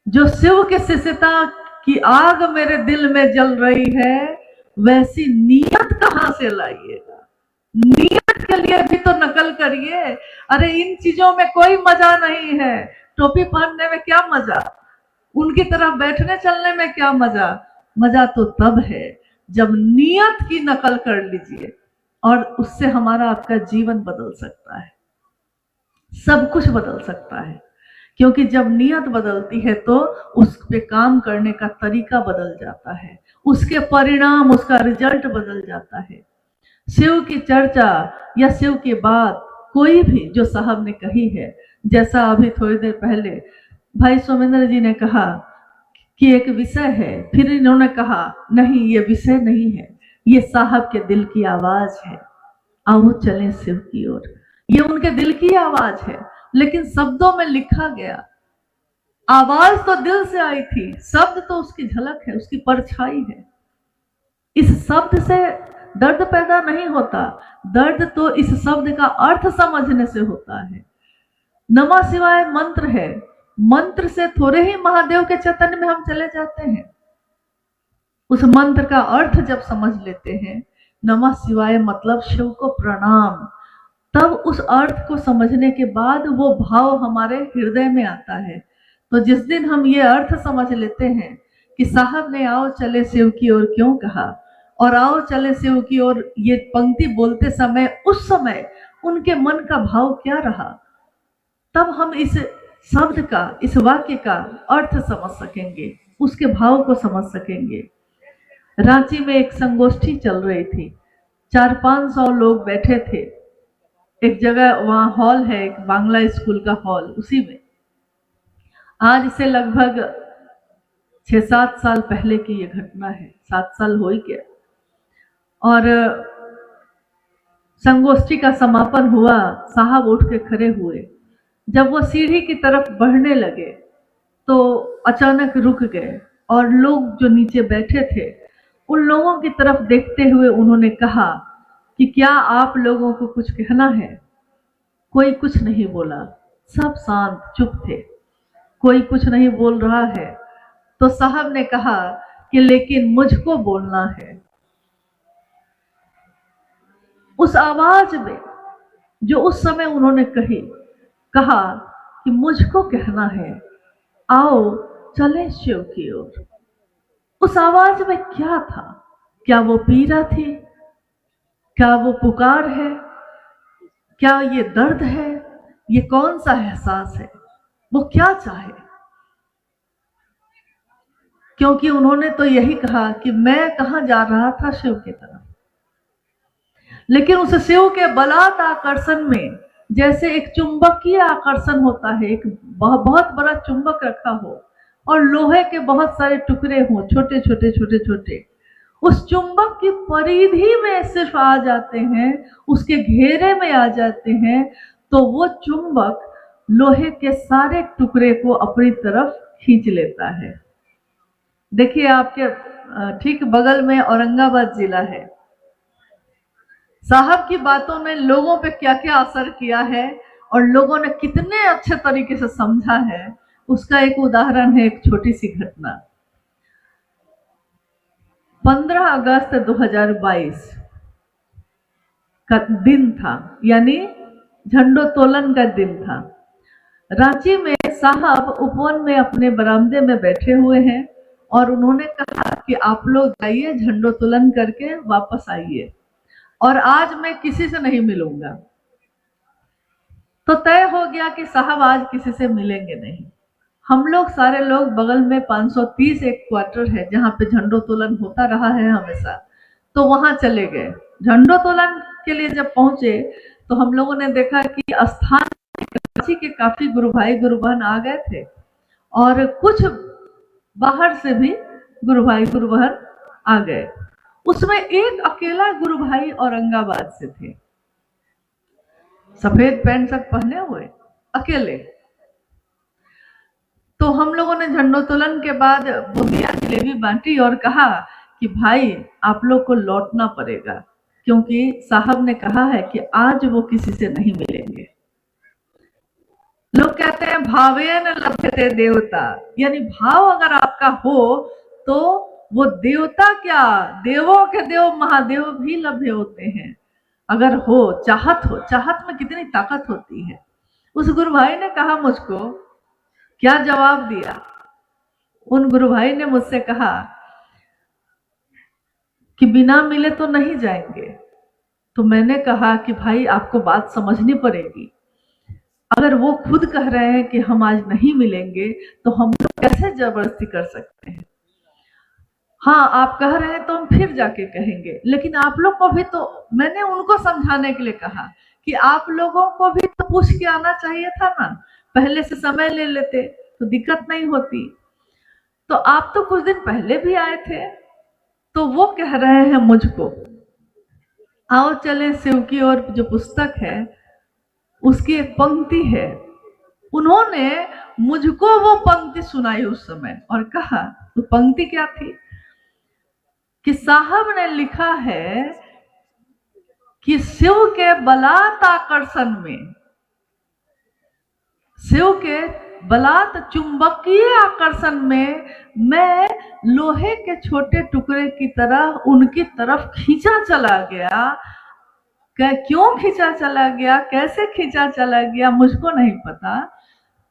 जो शिव के शिष्यता की आग मेरे दिल में जल रही है, वैसी नियत कहां से लाइएगा? नियत के लिए भी तो नकल करिए। अरे इन चीजों में कोई मजा नहीं है। टोपी पहनने में क्या मजा, उनकी तरफ बैठने चलने में क्या मजा? मजा तो तब है जब नियत की नकल कर लीजिए, और उससे हमारा आपका जीवन बदल सकता है, सब कुछ बदल सकता है। क्योंकि जब नियत बदलती है तो उस पे काम करने का तरीका बदल जाता है, उसके परिणाम, उसका रिजल्ट बदल जाता है। शिव की चर्चा या शिव की बात कोई भी जो साहब ने कही है, जैसा अभी थोड़ी देर पहले भाई सोमेंद्र जी ने कहा कि एक विषय है, फिर इन्होंने कहा नहीं ये विषय नहीं है, ये साहब के दिल की आवाज है, आओ चलें शिव की ओर। ये उनके दिल की आवाज है, लेकिन शब्दों में लिखा गया। आवाज तो दिल से आई थी, शब्द तो उसकी झलक है, उसकी परछाई है। इस शब्द से दर्द पैदा नहीं होता, दर्द तो इस शब्द का अर्थ समझने से होता है। नमः शिवाय मंत्र है, मंत्र से थोड़े ही महादेव के चैतन्य में हम चले जाते हैं। उस मंत्र का अर्थ जब समझ लेते हैं, नमः शिवाय मतलब शिव को प्रणाम, तब उस अर्थ को समझने के बाद वो भाव हमारे हृदय में आता है। तो जिस दिन हम ये अर्थ समझ लेते हैं कि साहब ने आओ चले शिव की ओर क्यों कहा, और आओ चले शिव की ओर ये पंक्ति बोलते समय उस समय उनके मन का भाव क्या रहा, तब हम इस शब्द का, इस वाक्य का अर्थ समझ सकेंगे, उसके भाव को समझ सकेंगे। रांची में एक संगोष्ठी चल रही थी, 400-500 लोग बैठे थे एक जगह, वहां हॉल है एक बांग्ला स्कूल का हॉल, उसी में। आज से लगभग 6-7 साल पहले की ये घटना है, 7 साल हो ही गया। और संगोष्ठी का समापन हुआ, साहब उठ के खड़े हुए। जब वो सीढ़ी की तरफ बढ़ने लगे तो अचानक रुक गए, और लोग जो नीचे बैठे थे उन लोगों की तरफ देखते हुए उन्होंने कहा कि क्या आप लोगों को कुछ कहना है? कोई कुछ नहीं बोला, सब शांत चुप थे, कोई कुछ नहीं बोल रहा है। तो साहब ने कहा कि लेकिन मुझको बोलना है। उस आवाज में जो उस समय उन्होंने कहा कि मुझको कहना है, आओ चले शिव की ओर। उस आवाज में क्या था? क्या वो पीड़ा थी? क्या वो पुकार है? क्या ये दर्द है? ये कौन सा एहसास है? वो क्या चाहे? क्योंकि उन्होंने तो यही कहा कि मैं कहां जा रहा था, शिव की तरफ। लेकिन उस शिव के बलात् आकर्षण में जैसे एक चुंबकीय आकर्षण होता है, एक बहुत बड़ा चुंबक रखा हो और लोहे के बहुत सारे टुकड़े हों, छोटे छोटे छोटे छोटे, उस चुंबक की परिधि में सिर्फ आ जाते हैं, उसके घेरे में आ जाते हैं, तो वो चुंबक लोहे के सारे टुकड़े को अपनी तरफ खींच लेता है। देखिए आपके ठीक बगल में औरंगाबाद जिला है। साहब की बातों ने लोगों पे क्या क्या असर किया है और लोगों ने कितने अच्छे तरीके से समझा है, उसका एक उदाहरण है, एक छोटी सी घटना। 15 अगस्त 2022 का दिन था, यानी झंडोत्तोलन का दिन था। रांची में साहब उपवन में अपने बरामदे में बैठे हुए हैं और उन्होंने कहा कि आप लोग जाइए, झंडोत्तोलन करके वापस आइए, और आज मैं किसी से नहीं मिलूंगा। तो तय हो गया कि साहब आज किसी से मिलेंगे नहीं। हम लोग सारे लोग बगल में 530 एक क्वार्टर है जहाँ पे झंडोत्तोलन होता रहा है हमेशा, तो वहां चले गए। झंडोत्तोलन के लिए जब पहुंचे तो हम लोगों ने देखा कि स्थान रांची के काफी गुरु भाई गुरु बहन आ गए थे और कुछ बाहर से भी गुरु भाई गुरु बहन आ गए। उसमें एक अकेला गुरु भाई औरंगाबाद से थे, सफेद पैंट शर्ट पहने हुए, अकेले। तो हम लोगों ने झंडोत्तोलन के बाद बूंदिया जलेबी बांटी और कहा कि भाई आप लोग को लौटना पड़ेगा, क्योंकि साहब ने कहा है कि आज वो किसी से नहीं मिलेंगे। लोग कहते हैं भावेन लभ्यते देवता, यानी भाव अगर आपका हो तो वो देवता क्या, देवों के देव महादेव भी लभ्य होते हैं। अगर हो, चाहत में कितनी ताकत होती है। उस गुरु भाई ने कहा मुझको, क्या जवाब दिया? उन गुरु भाई ने मुझसे कहा कि बिना मिले तो नहीं जाएंगे। तो मैंने कहा कि भाई आपको बात समझनी पड़ेगी। अगर वो खुद कह रहे हैं कि हम आज नहीं मिलेंगे तो हम लोग कैसे जबरदस्ती कर सकते हैं? हाँ, आप कह रहे हैं तो हम फिर जाके कहेंगे, लेकिन आप लोग को भी तो, मैंने उनको समझाने के लिए कहा कि आप लोगों को भी तो पूछ के आना चाहिए था ना, पहले से समय ले लेते तो दिक्कत नहीं होती। तो आप तो कुछ दिन पहले भी आए थे। तो वो कह रहे हैं मुझको, आओ चले शिव की ओर, जो पुस्तक है उसकी एक पंक्ति है, उन्होंने मुझको वो पंक्ति सुनाई उस समय और कहा, तो पंक्ति क्या थी कि साहब ने लिखा है कि शिव के बलात् आकर्षण में, शिव के बलात् चुंबकीय आकर्षण में मैं लोहे के छोटे टुकड़े की तरह उनकी तरफ खींचा चला गया। क्यों खींचा चला गया, कैसे खींचा चला गया, मुझको नहीं पता।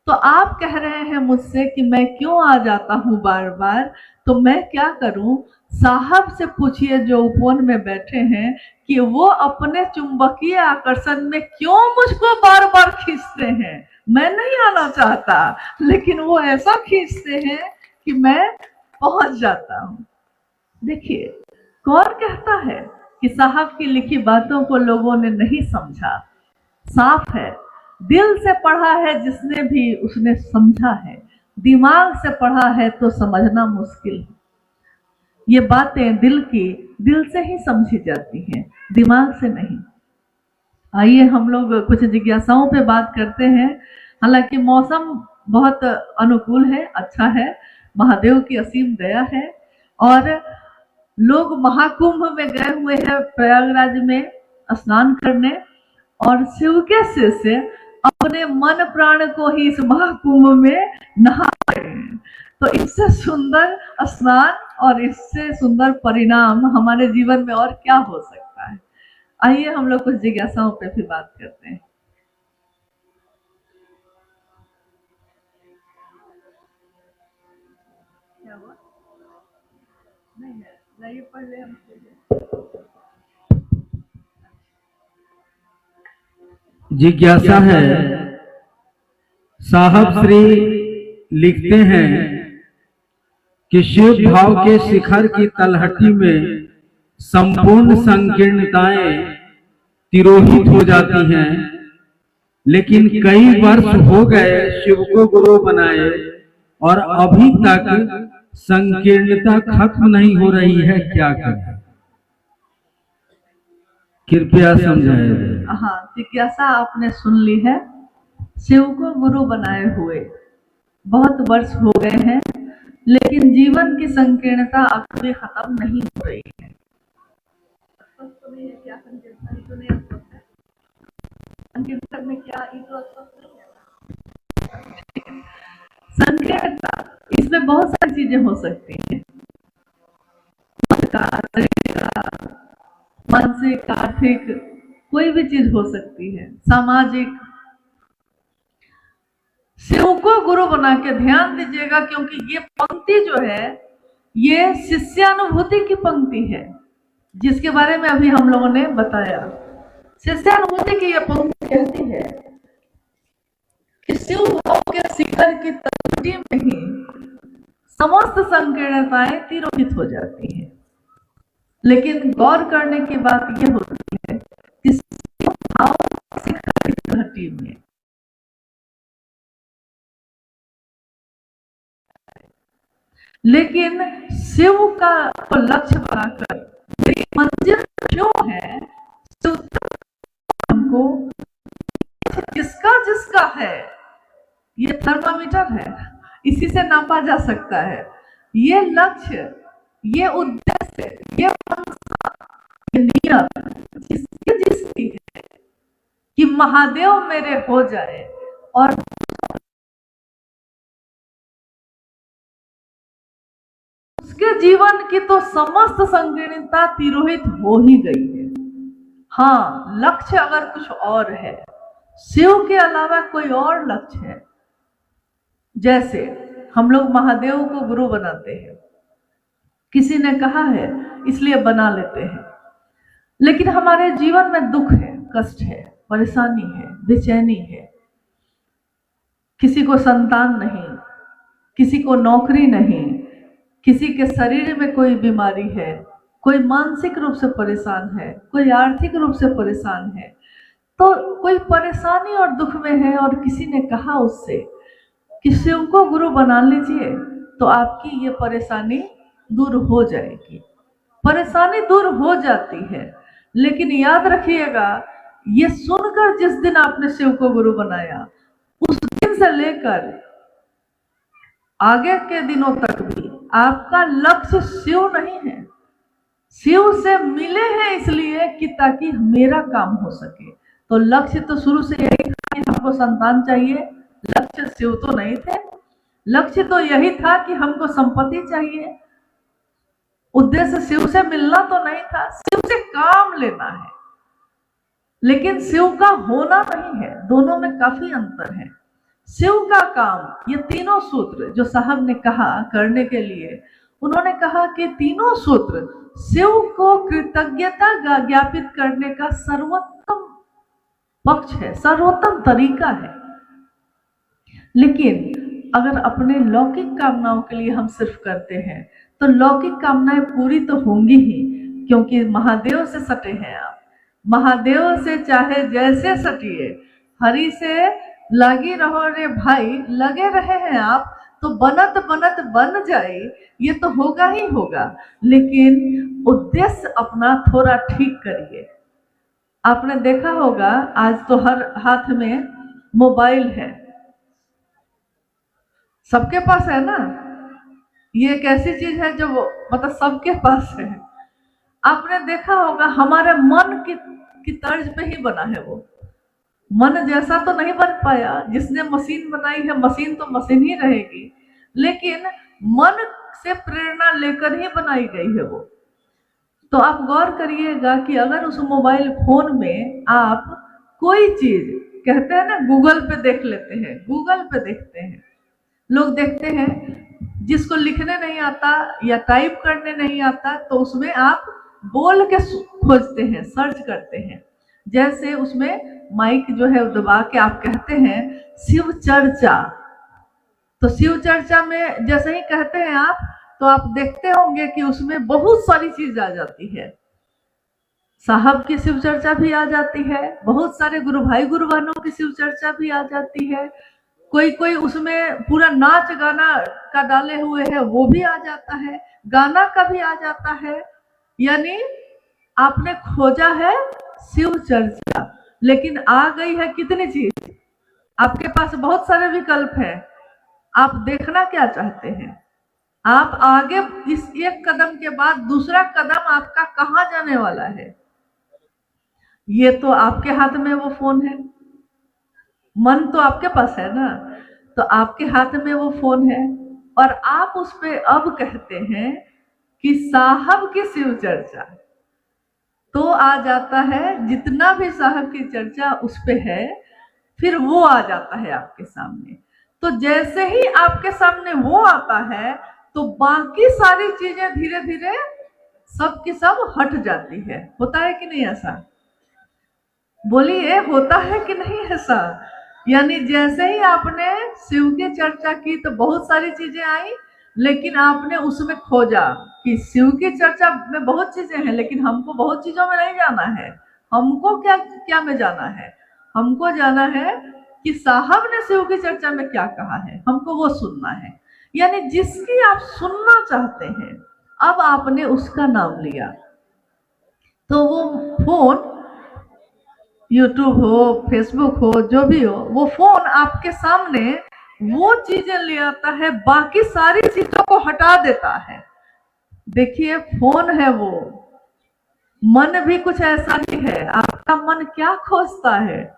तो आप कह रहे हैं मुझसे कि मैं क्यों आ जाता हूं बार बार, तो मैं क्या करूं? साहब से पूछिए जो उपवन में बैठे हैं कि वो अपने चुंबकीय आकर्षण में क्यों मुझको बार बार खींचते हैं। मैं नहीं आना चाहता, लेकिन वो ऐसा खींचते हैं कि मैं पहुंच जाता हूं। देखिए, कौन कहता है कि साहब की लिखी बातों को लोगों ने नहीं समझा? साफ है, दिल से पढ़ा है जिसने भी उसने समझा है, दिमाग से पढ़ा है तो समझना मुश्किल है। ये बातें दिल से ही समझी जाती हैं, दिमाग से नहीं। आइए हम लोग कुछ जिज्ञासाओं पे बात करते हैं। हालांकि मौसम बहुत अनुकूल है, अच्छा है, महादेव की असीम दया है, और लोग महाकुंभ में गए हुए हैं प्रयागराज में स्नान करने, और शिव के से अपने मन प्राण को ही इस महाकुंभ में नहा रहे हैं। तो इससे सुंदर स्नान और इससे सुंदर परिणाम हमारे जीवन में और क्या हो सकता है। आइए हम लोग कुछ जिज्ञासाओं पे भी बात करते हैं। क्या हुआ? नहीं है, नहीं, पहले हम जिज्ञासा है। साहब श्री लिखते हैं कि शिव भाव के शिखर की तलहटी में संपूर्ण संकीर्णताएं तिरोहित हो जाती हैं, लेकिन कई वर्ष हो गए शिव को गुरु बनाए और अभी तक संकीर्णता खत्म नहीं हो रही है, क्या करें? कृपया समझाइए। हाँ, जिज्ञासा आपने सुन ली है। शिव को गुरु बनाए हुए बहुत वर्ष हो गए हैं, लेकिन जीवन की संकीर्णता अभी खत्म नहीं हो रही है। क्या संकीर्णता में क्या संकीर्णता, इसमें बहुत सारी चीजें हो सकती हैं, मन का, शरीर का, मानसिक, आर्थिक, कोई भी चीज हो सकती है, सामाजिक। शिव को गुरु बना के ध्यान दीजिएगा, क्योंकि ये पंक्ति जो है ये शिष्यानुभूति की पंक्ति है, जिसके बारे में अभी हम लोगों ने बताया। शिष्यानुभूति की ये पंक्ति कहती है कि शिव भाव के शिखर की तलहटी में ही समस्त संकीर्णताएं तिरोहित हो जाती हैं। लेकिन गौर करने की बात यह होती है कि शिव भाव के शिखर की तलहटी में, लेकिन शिव का तो लक्ष्य बनाकर मेरी मंजिल क्यों है, शिव हमको जिसका जिसका है, ये थर्मामीटर है, इसी से नापा जा सकता है। ये लक्ष्य, ये उद्देश्य, ये मंशा, ये नियत जिसकी जिसकी है कि महादेव मेरे हो जाए, और उसके जीवन की तो समस्त संकीर्णता तिरोहित हो ही गई है। हाँ, लक्ष्य अगर कुछ और है, शिव के अलावा कोई और लक्ष्य है, जैसे हम लोग महादेव को गुरु बनाते हैं, किसी ने कहा है इसलिए बना लेते हैं, लेकिन हमारे जीवन में दुख है, कष्ट है, परेशानी है, बेचैनी है, किसी को संतान नहीं, किसी को नौकरी नहीं, किसी के शरीर में कोई बीमारी है, कोई मानसिक रूप से परेशान है, कोई आर्थिक रूप से परेशान है, तो कोई परेशानी और दुख में है, और किसी ने कहा उससे कि शिव को गुरु बना लीजिए तो आपकी ये परेशानी दूर हो जाएगी। परेशानी दूर हो जाती है, लेकिन याद रखिएगा, ये सुनकर जिस दिन आपने शिव को गुरु बनाया, उस दिन से लेकर आगे के दिनों तक भी आपका लक्ष्य शिव नहीं है। शिव से मिले हैं इसलिए कि ताकि मेरा काम हो सके। तो लक्ष्य तो शुरू से यही था कि हमको संतान चाहिए, लक्ष्य शिव तो नहीं थे। लक्ष्य तो यही था कि हमको संपत्ति चाहिए, उद्देश्य शिव से मिलना तो नहीं था, शिव से काम लेना है, लेकिन शिव का होना नहीं है। दोनों में काफी अंतर है। शिव का काम, ये तीनों सूत्र जो साहब ने कहा करने के लिए, उन्होंने कहा कि तीनों सूत्र शिव को कृतज्ञता ज्ञापित करने का सर्वोत्तम पक्ष है, सर्वोत्तम तरीका है। लेकिन अगर अपने लौकिक कामनाओं के लिए हम सिर्फ करते हैं तो लौकिक कामनाएं पूरी तो होंगी ही, क्योंकि महादेव से सटे हैं आप। महादेव से चाहे जैसे सटिए, हरि से लगी रहो रे भाई, लगे रहे हैं आप तो बनत बनत बन जाए, ये तो होगा ही होगा। लेकिन उद्देश्य अपना थोड़ा ठीक करिए। आपने देखा होगा आज तो हर हाथ में मोबाइल है, सबके पास है ना। ये एक ऐसी चीज है जो मतलब सबके पास है। आपने देखा होगा हमारे मन की तर्ज पे ही बना है वो। मन जैसा तो नहीं बन पाया, जिसने मशीन बनाई है, मशीन तो मशीन ही रहेगी, लेकिन मन से प्रेरणा लेकर ही बनाई गई है वो। तो आप गौर करिएगा कि अगर उस मोबाइल फोन में आप कोई चीज, कहते हैं ना गूगल पे देख लेते हैं, गूगल पे देखते हैं, लोग देखते हैं, जिसको लिखने नहीं आता या टाइप करने नहीं आता तो उसमें आप बोल के खोजते हैं, सर्च करते हैं। जैसे उसमें माइक जो है दबा के आप कहते हैं शिव चर्चा, तो शिव चर्चा में जैसे ही कहते हैं आप, तो आप देखते होंगे कि उसमें बहुत सारी चीज आ जाती है। साहब की शिव चर्चा भी आ जाती है, बहुत सारे गुरु भाई गुरु बहनों की शिव चर्चा भी आ जाती है, कोई कोई उसमें पूरा नाच गाना का डाले हुए है वो भी आ जाता है, गाना का भी आ जाता है। यानी आपने खोजा है शिव चर्चा, लेकिन आ गई है कितनी चीज, आपके पास बहुत सारे विकल्प है। आप देखना क्या चाहते हैं, आप आगे इस एक कदम के बाद दूसरा कदम आपका कहां जाने वाला है, ये तो आपके हाथ में वो फोन है, मन तो आपके पास है ना। तो आपके हाथ में वो फोन है और आप उस पे अब कहते हैं कि साहब की शिव चर्चा, तो आ जाता है जितना भी साहब की चर्चा उस पे है, फिर वो आ जाता है आपके सामने। तो जैसे ही आपके सामने वो आता है तो बाकी सारी चीजें धीरे धीरे सब की सब हट जाती है। होता है कि नहीं ऐसा? बोलिए, होता है कि नहीं ऐसा? यानी जैसे ही आपने शिव की चर्चा की तो बहुत सारी चीजें आई, लेकिन आपने उसमें खोजा कि शिव की चर्चा में बहुत चीजें हैं, लेकिन हमको बहुत चीजों में नहीं जाना है। हमको क्या क्या में जाना है? हमको जाना है कि साहब ने शिव की चर्चा में क्या कहा है, हमको वो सुनना है। यानी जिसकी आप सुनना चाहते हैं, अब आपने उसका नाम लिया तो वो फोन, यूट्यूब हो, फेसबुक हो, जो भी हो, वो फोन आपके सामने वो चीजें ले आता है, बाकी सारी चीजों को हटा देता है। देखिए, फोन है वो, मन भी कुछ ऐसा ही है। आपका मन क्या खोजता है?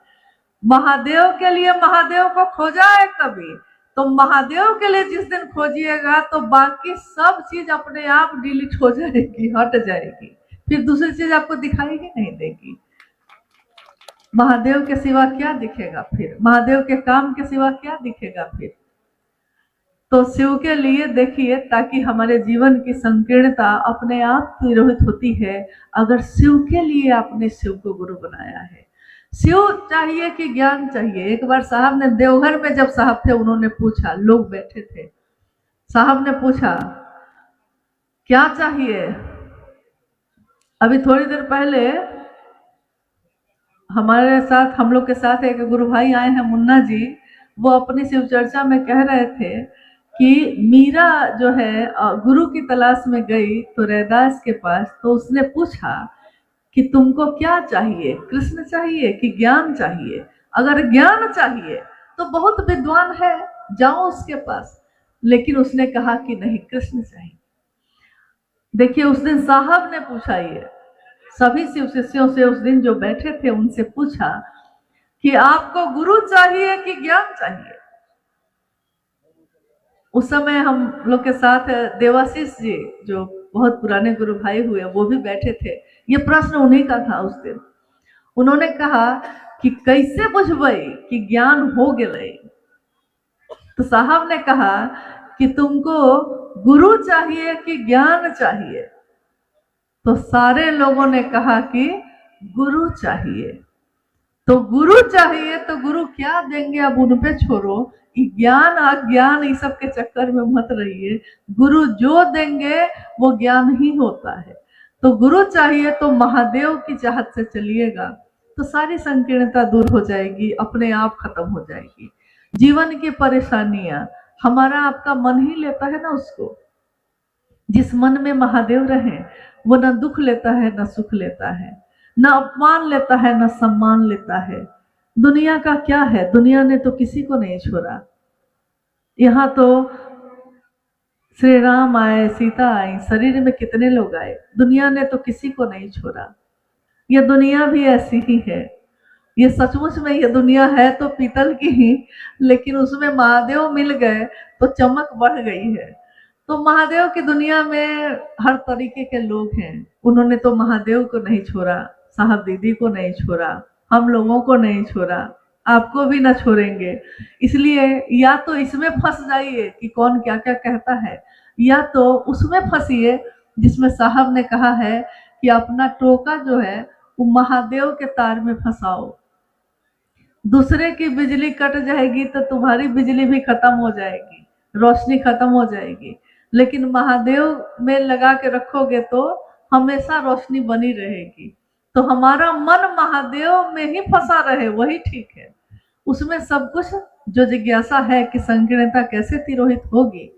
महादेव के लिए महादेव को खोजा है कभी? तो महादेव के लिए जिस दिन खोजिएगा तो बाकी सब चीज अपने आप डिलीट हो जाएगी, हट जाएगी, फिर दूसरी चीज आपको दिखाई ही नहीं देगी। महादेव के सिवा क्या दिखेगा फिर? महादेव के काम के सिवा क्या दिखेगा फिर? तो शिव के लिए देखिए, ताकि हमारे जीवन की संकीर्णता अपने आप तिरोहित होती है अगर शिव के लिए आपने शिव को गुरु बनाया है। शिव चाहिए कि ज्ञान चाहिए? एक बार साहब ने देवघर में, जब साहब थे, उन्होंने पूछा, लोग बैठे थे, साहब ने पूछा क्या चाहिए? अभी थोड़ी देर पहले हमारे साथ, हम लोग के साथ एक गुरु भाई आए हैं, मुन्ना जी, वो अपनी शिव चर्चा में कह रहे थे कि मीरा जो है गुरु की तलाश में गई तो रैदास के पास, तो उसने पूछा कि तुमको क्या चाहिए, कृष्ण चाहिए कि ज्ञान चाहिए? अगर ज्ञान चाहिए तो बहुत विद्वान है, जाओ उसके पास। लेकिन उसने कहा कि नहीं, कृष्ण चाहिए। देखिए, उस दिन साहब ने पूछा, ये सभी शिव शिष्यों से उस दिन जो बैठे थे उनसे पूछा कि आपको गुरु चाहिए कि ज्ञान चाहिए? उस समय हम लोग के साथ देवाशीष जी, जो बहुत पुराने गुरु भाई हुए, वो भी बैठे थे। ये प्रश्न उन्हीं का था उस दिन। उन्होंने कहा कि कैसे बुझबई कि ज्ञान हो गए? तो साहब ने कहा कि तुमको गुरु चाहिए कि ज्ञान चाहिए? तो सारे लोगों ने कहा कि गुरु चाहिए। तो गुरु चाहिए तो गुरु क्या देंगे अब उन पे छोड़ो, ज्ञान अज्ञान इस सब के चक्कर में मत रहिए। गुरु जो देंगे वो ज्ञान ही होता है। तो गुरु चाहिए तो महादेव की चाहत से चलिएगा तो सारी संकीर्णता दूर हो जाएगी, अपने आप खत्म हो जाएगी। जीवन की परेशानियां हमारा आपका मन ही लेता है ना उसको। जिस मन में महादेव रहे वो न दुख लेता है न सुख लेता है, न अपमान लेता है न सम्मान लेता है। दुनिया का क्या है? दुनिया ने तो किसी को नहीं छोड़ा। यहाँ तो श्री राम आए, सीता आई, शरीर में कितने लोग आए, दुनिया ने तो किसी को नहीं छोड़ा। ये दुनिया भी ऐसी ही है। ये सचमुच में ये दुनिया है तो पीतल की ही, लेकिन उसमें महादेव मिल गए तो चमक बढ़ गई है। तो महादेव की दुनिया में हर तरीके के लोग हैं। उन्होंने तो महादेव को नहीं छोड़ा, साहब दीदी को नहीं छोड़ा, हम लोगों को नहीं छोड़ा, आपको भी ना छोड़ेंगे। इसलिए या तो इसमें फंस जाइए कि कौन क्या क्या कहता है, या तो उसमें फंसिए जिसमें साहब ने कहा है कि अपना टोका जो है वो महादेव के तार में फंसाओ। दूसरे की बिजली कट जाएगी तो तुम्हारी बिजली भी खत्म हो जाएगी, रोशनी खत्म हो जाएगी। लेकिन महादेव में लगा के रखोगे तो हमेशा रोशनी बनी रहेगी। तो हमारा मन महादेव में ही फंसा रहे, वही ठीक है। उसमें सब कुछ जो जिज्ञासा है कि संकीर्णता कैसे तिरोहित होगी।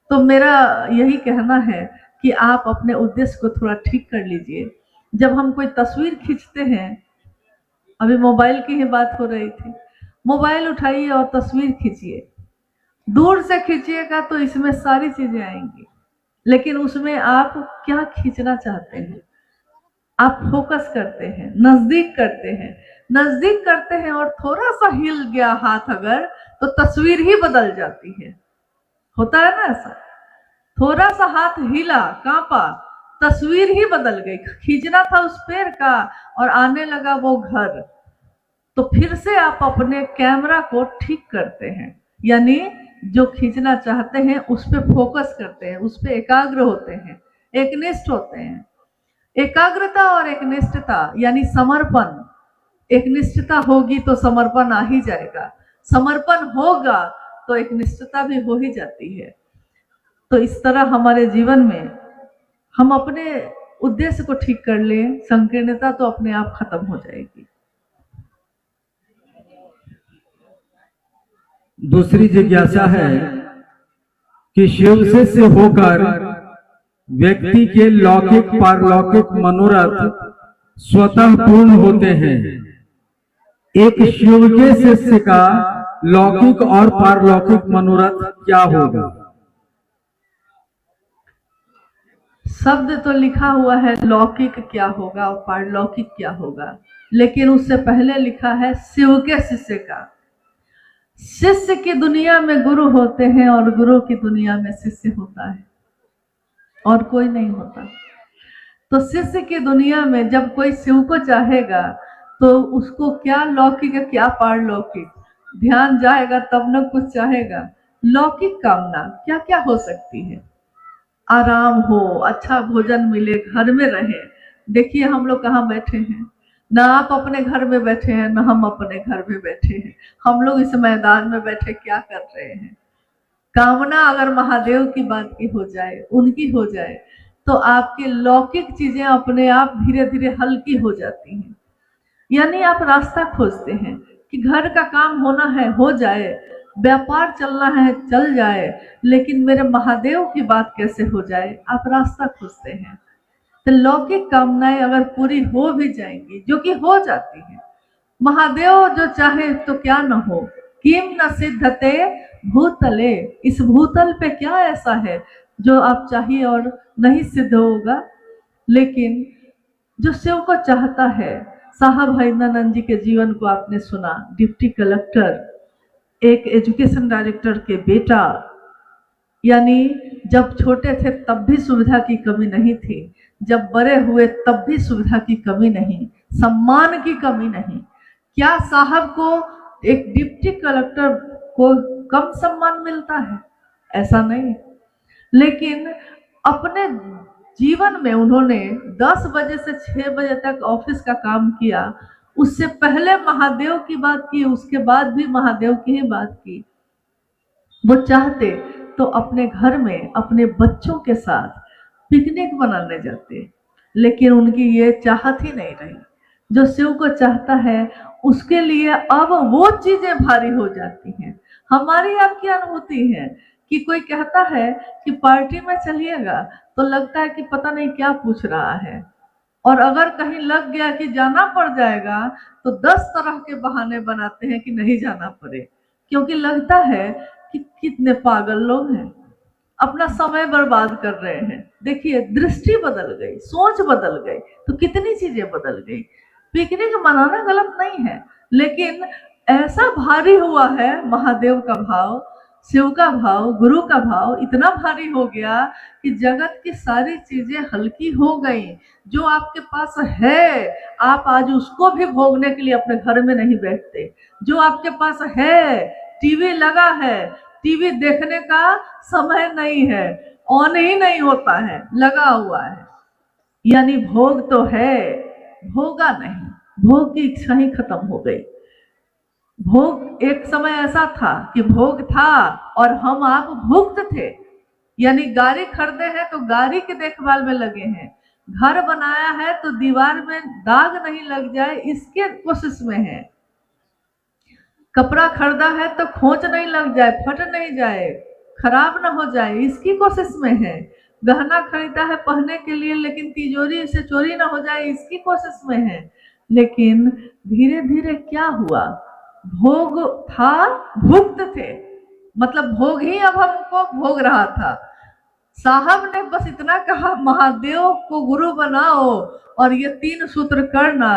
तो मेरा यही कहना है कि आप अपने उद्देश्य को थोड़ा ठीक कर लीजिए। जब हम कोई तस्वीर खींचते हैं, अभी मोबाइल की ही बात हो रही थी, मोबाइल उठाइए और तस्वीर खींचिए। दूर से खींचिएगा तो इसमें सारी चीजें आएंगी, लेकिन उसमें आप क्या खींचना चाहते हैं? आप फोकस करते हैं, नजदीक करते हैं, नजदीक करते हैं और थोड़ा सा हिल गया हाथ अगर, तो तस्वीर ही बदल जाती है। होता है ना ऐसा, थोड़ा सा हाथ हिला, कांपा, तस्वीर ही बदल गई। खींचना था उस पेड़ का और आने लगा वो घर। तो फिर से आप अपने कैमरा को ठीक करते हैं, यानी जो खींचना चाहते हैं उस पर फोकस करते हैं, उस पर एकाग्र होते हैं, एकनिष्ठ होते हैं। एकाग्रता और एकनिष्ठता यानी समर्पण। एकनिष्ठता होगी तो समर्पण आ ही जाएगा, समर्पण होगा तो एकनिष्ठता भी हो ही जाती है। तो इस तरह हमारे जीवन में हम अपने उद्देश्य को ठीक कर लें, संकीर्णता तो अपने आप खत्म हो जाएगी। दूसरी जिज्ञासा है कि शिव से होकर व्यक्ति के लौकिक पारलौकिक मनोरथ स्वतः पूर्ण होते हैं। एक शिव के शिष्य का लौकिक और पारलौकिक मनोरथ क्या होगा? शब्द तो लिखा हुआ है लौकिक क्या होगा और पारलौकिक क्या होगा, लेकिन उससे पहले लिखा है शिव के शिष्य का। शिष्य की दुनिया में गुरु होते हैं और गुरु की दुनिया में शिष्य होता है, और कोई नहीं होता। तो शिष्य की दुनिया में जब कोई शिव को चाहेगा तो उसको क्या लौकिक है क्या पारलौकिक, ध्यान जाएगा तब न कुछ चाहेगा। लौकिक कामना क्या क्या हो सकती है? आराम हो, अच्छा भोजन मिले, घर में रहे। देखिए हम लोग कहाँ बैठे हैं, ना आप अपने घर में बैठे हैं ना हम अपने घर में बैठे हैं। हम लोग इस मैदान में बैठे क्या कर रहे हैं? कामना अगर महादेव की बात की हो जाए, उनकी हो जाए, तो आपकी लौकिक चीजें अपने आप धीरे धीरे हल्की हो जाती हैं। यानी आप रास्ता खोजते हैं कि घर का काम होना है हो जाए, व्यापार चलना है चल जाए, लेकिन मेरे महादेव की बात कैसे हो जाए, आप रास्ता खोजते हैं। तो लौकिक कामनाएं अगर पूरी हो भी जाएंगी, जो कि हो जाती है, महादेव जो चाहे तो क्या न हो। किम न सिद्धते भूतले, इस भूतल पे क्या ऐसा है जो आप चाहिए और नहीं सिद्ध होगा। लेकिन जो शिव को चाहता है, साहब हरिंद्रानंद जी के जीवन को आपने सुना, डिप्टी कलेक्टर, एक एजुकेशन डायरेक्टर के बेटा, यानी जब छोटे थे तब भी सुविधा की कमी नहीं थी, जब बड़े हुए तब भी सुविधा की कमी नहीं, सम्मान की कमी नहीं। क्या साहब को एक डिप्टी कलेक्टर को कम सम्मान मिलता है? ऐसा नहीं। लेकिन अपने जीवन में उन्होंने 10 बजे से 6 बजे तक ऑफिस का काम किया, उससे पहले महादेव की बात की, उसके बाद भी महादेव की ही बात की। वो चाहते तो अपने घर में अपने बच्चों के साथ पिकनिक मनाने जाते, लेकिन उनकी ये चाहत ही नहीं रही। जो शिव को चाहता है उसके लिए अब वो चीजें भारी हो जाती हैं। हमारी आपकी अनुभूति है कि कोई कहता है कि पार्टी में चलिएगा तो लगता है कि पता नहीं क्या पूछ रहा है, और अगर कहीं लग गया कि जाना पड़ जाएगा तो 10 तरह के बहाने बनाते हैं कि नहीं जाना पड़े, क्योंकि लगता है कि कितने पागल लोग हैं, अपना समय बर्बाद कर रहे हैं। देखिए दृष्टि बदल गई, सोच बदल गई, तो कितनी चीजें बदल गई। पिकनिक मनाना गलत नहीं है, लेकिन ऐसा भारी हुआ है महादेव का भाव, शिव का भाव, गुरु का भाव इतना भारी हो गया कि जगत की सारी चीजें हल्की हो गई। जो आपके पास है आप आज उसको भी भोगने के लिए अपने घर में नहीं बैठते। जो आपके पास है, टीवी लगा है, टीवी देखने का समय नहीं है, ऑन ही नहीं होता है, लगा हुआ है, यानी भोग तो है, भोगा नहीं, भोग की इच्छा ही खत्म हो गई। भोग एक समय ऐसा था कि भोग था और हम आप भुक्त थे, यानी गाड़ी खरीदे हैं तो गाड़ी के देखभाल में लगे हैं, घर बनाया है तो दीवार में दाग नहीं लग जाए इसके कोशिश में है, कपड़ा खरीदा है तो खोंच नहीं लग जाए, फट नहीं जाए, खराब ना हो जाए, इसकी कोशिश में है। गहना खरीदा है पहनने के लिए लेकिन तिजोरी से चोरी ना हो जाए, इसकी कोशिश में है। लेकिन धीरे धीरे क्या हुआ, भोग था, भुक्त थे, मतलब भोग ही अब हमको भोग रहा था। साहब ने बस इतना कहा, महादेव को गुरु बनाओ और ये 3 सूत्र करना।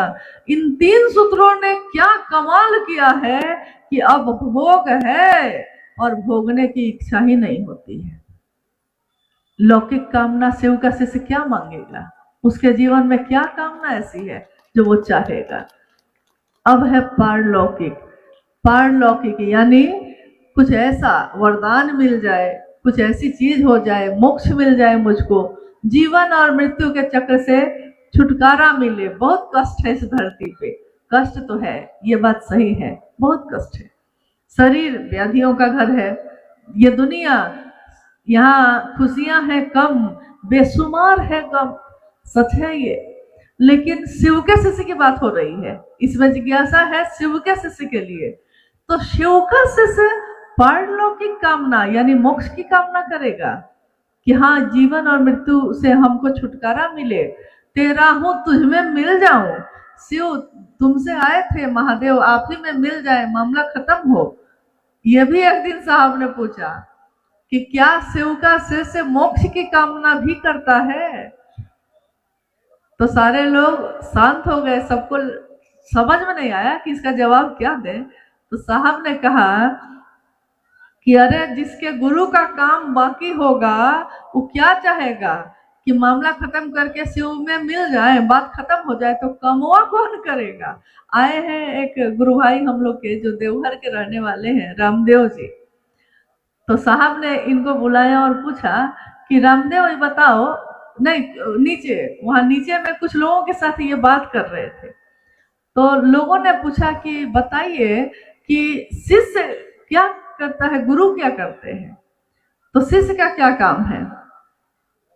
इन 3 सूत्रों ने क्या कमाल किया है कि अब भोग है और भोगने की इच्छा ही नहीं होती है। लौकिक कामना शिव का शिष्य क्या मांगेगा? उसके जीवन में क्या कामना ऐसी है जो वो चाहेगा? अब है पारलौकिक। पारलौकिक यानी कुछ ऐसा वरदान मिल जाए, कुछ ऐसी चीज हो जाए, मोक्ष मिल जाए मुझको, जीवन और मृत्यु के चक्र से छुटकारा मिले। बहुत कष्ट है इस धरती पे, कष्ट तो है, ये बात सही है, बहुत कष्ट है। शरीर व्याधियों का घर है, ये दुनिया, यहाँ खुशियां हैं कम, बेशुमार है गम, सच है ये। लेकिन शिव के शिष्य की बात हो रही है, इसमें जिज्ञासा है शिव के शिष्य के लिए। तो शिव का शिष्य पारलौकिक कामना यानी मोक्ष की कामना करेगा कि हाँ, जीवन और मृत्यु से हमको छुटकारा मिले, तेरा हूं तुझ में मिल जाऊं। शिव तुमसे आए थे महादेव, आप ही में मिल जाए, मामला खत्म हो। यह भी एक दिन साहब ने पूछा कि क्या शिव का शिष्य मोक्ष की कामना भी करता है? तो सारे लोग शांत हो गए, सबको समझ में नहीं आया कि इसका जवाब क्या दें। तो साहब ने कहा कि अरे, जिसके गुरु का काम बाकी होगा वो क्या चाहेगा कि मामला खत्म करके शिव में मिल जाए, बात खत्म हो जाए, तो कमवा कौन करेगा? आए हैं एक गुरु भाई हम लोग के जो देवघर के रहने वाले हैं, रामदेव जी। तो साहब ने इनको बुलाया और पूछा कि रामदेव ये बताओ, नहीं नीचे, वहां नीचे में कुछ लोगों के साथ ये बात कर रहे थे। तो लोगों ने पूछा कि बताइए कि शिष्य क्या करता है, गुरु क्या करते हैं, तो शिष्य का क्या काम है?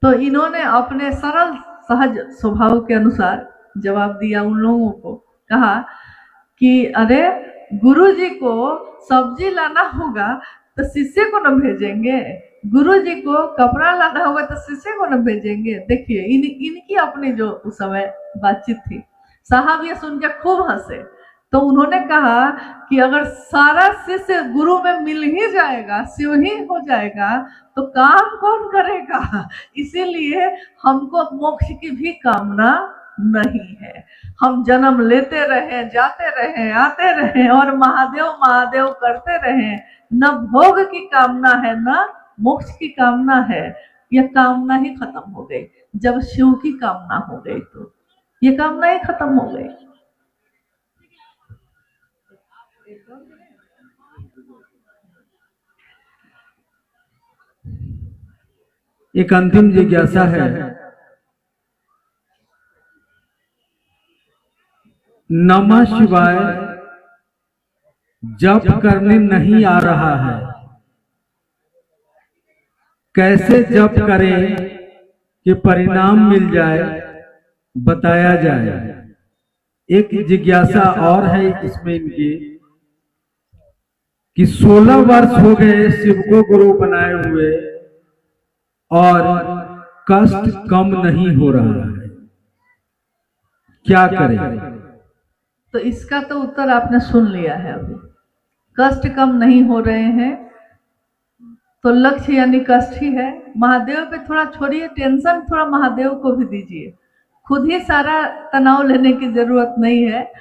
तो इन्होंने अपने सरल सहज स्वभाव के अनुसार जवाब दिया उन लोगों को। कहा कि अरे, गुरु जी को सब्जी लाना होगा तो शिष्य को न भेजेंगे, गुरु जी को कपड़ा लाना होगा तो शिष्य को न भेजेंगे। देखिए इनकी अपनी जो उस समय बातचीत थी। साहब ये सुन के खूब हंसे। तो उन्होंने कहा कि अगर सारा शिष्य गुरु में मिल ही जाएगा, शिव ही हो जाएगा, तो काम कौन करेगा? इसीलिए हमको मोक्ष की भी कामना नहीं है। हम जन्म लेते रहे, जाते रहे, आते रहे और महादेव महादेव करते रहे। न भोग की कामना है, न मोक्ष की कामना है। यह कामना ही खत्म हो गई। जब शिव की कामना हो गई तो ये कामना ही खत्म हो गई। एक अंतिम जिज्ञासा है, नमः शिवाय जप करने नहीं आ रहा है, कैसे जप करें कि परिणाम मिल जाए, बताया जाए। एक जिज्ञासा और है इसमें इनकी कि 16 वर्ष हो गए शिव को गुरु बनाए हुए और कष्ट कम नहीं हो रहा है, क्या करें? तो इसका तो उत्तर आपने सुन लिया है। अभी कष्ट कम नहीं हो रहे हैं तो लक्ष्य यानी कष्ट ही है। महादेव पे थोड़ा छोड़िए टेंशन, थोड़ा महादेव को भी दीजिए। खुद ही सारा तनाव लेने की जरूरत नहीं है।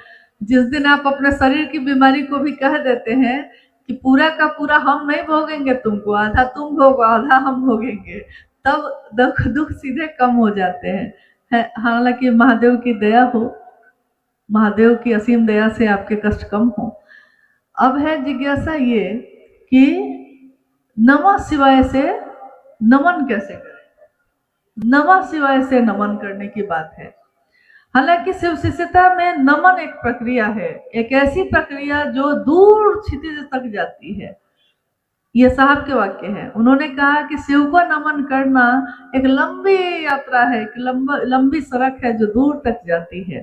जिस दिन आप अपने शरीर की बीमारी को भी कह देते हैं कि पूरा का पूरा हम नहीं भोगेंगे तुमको, आधा तुम भोगो आधा हम भोगेंगे, तब दुख सीधे कम हो जाते हैं। हालांकि महादेव की दया हो, महादेव की असीम दया से आपके कष्ट कम हो। अब है जिज्ञासा ये कि नमः शिवाय से नमन कैसे करें? नमः शिवाय से नमन करने की बात है। हालांकि शिव शिष्यता में नमन एक प्रक्रिया है, एक ऐसी प्रक्रिया जो दूर क्षितिज तक जाती है। ये साहब के वाक्य है। उन्होंने कहा कि शिव को नमन करना एक लंबी यात्रा है, एक लंबी सड़क है जो दूर तक जाती है।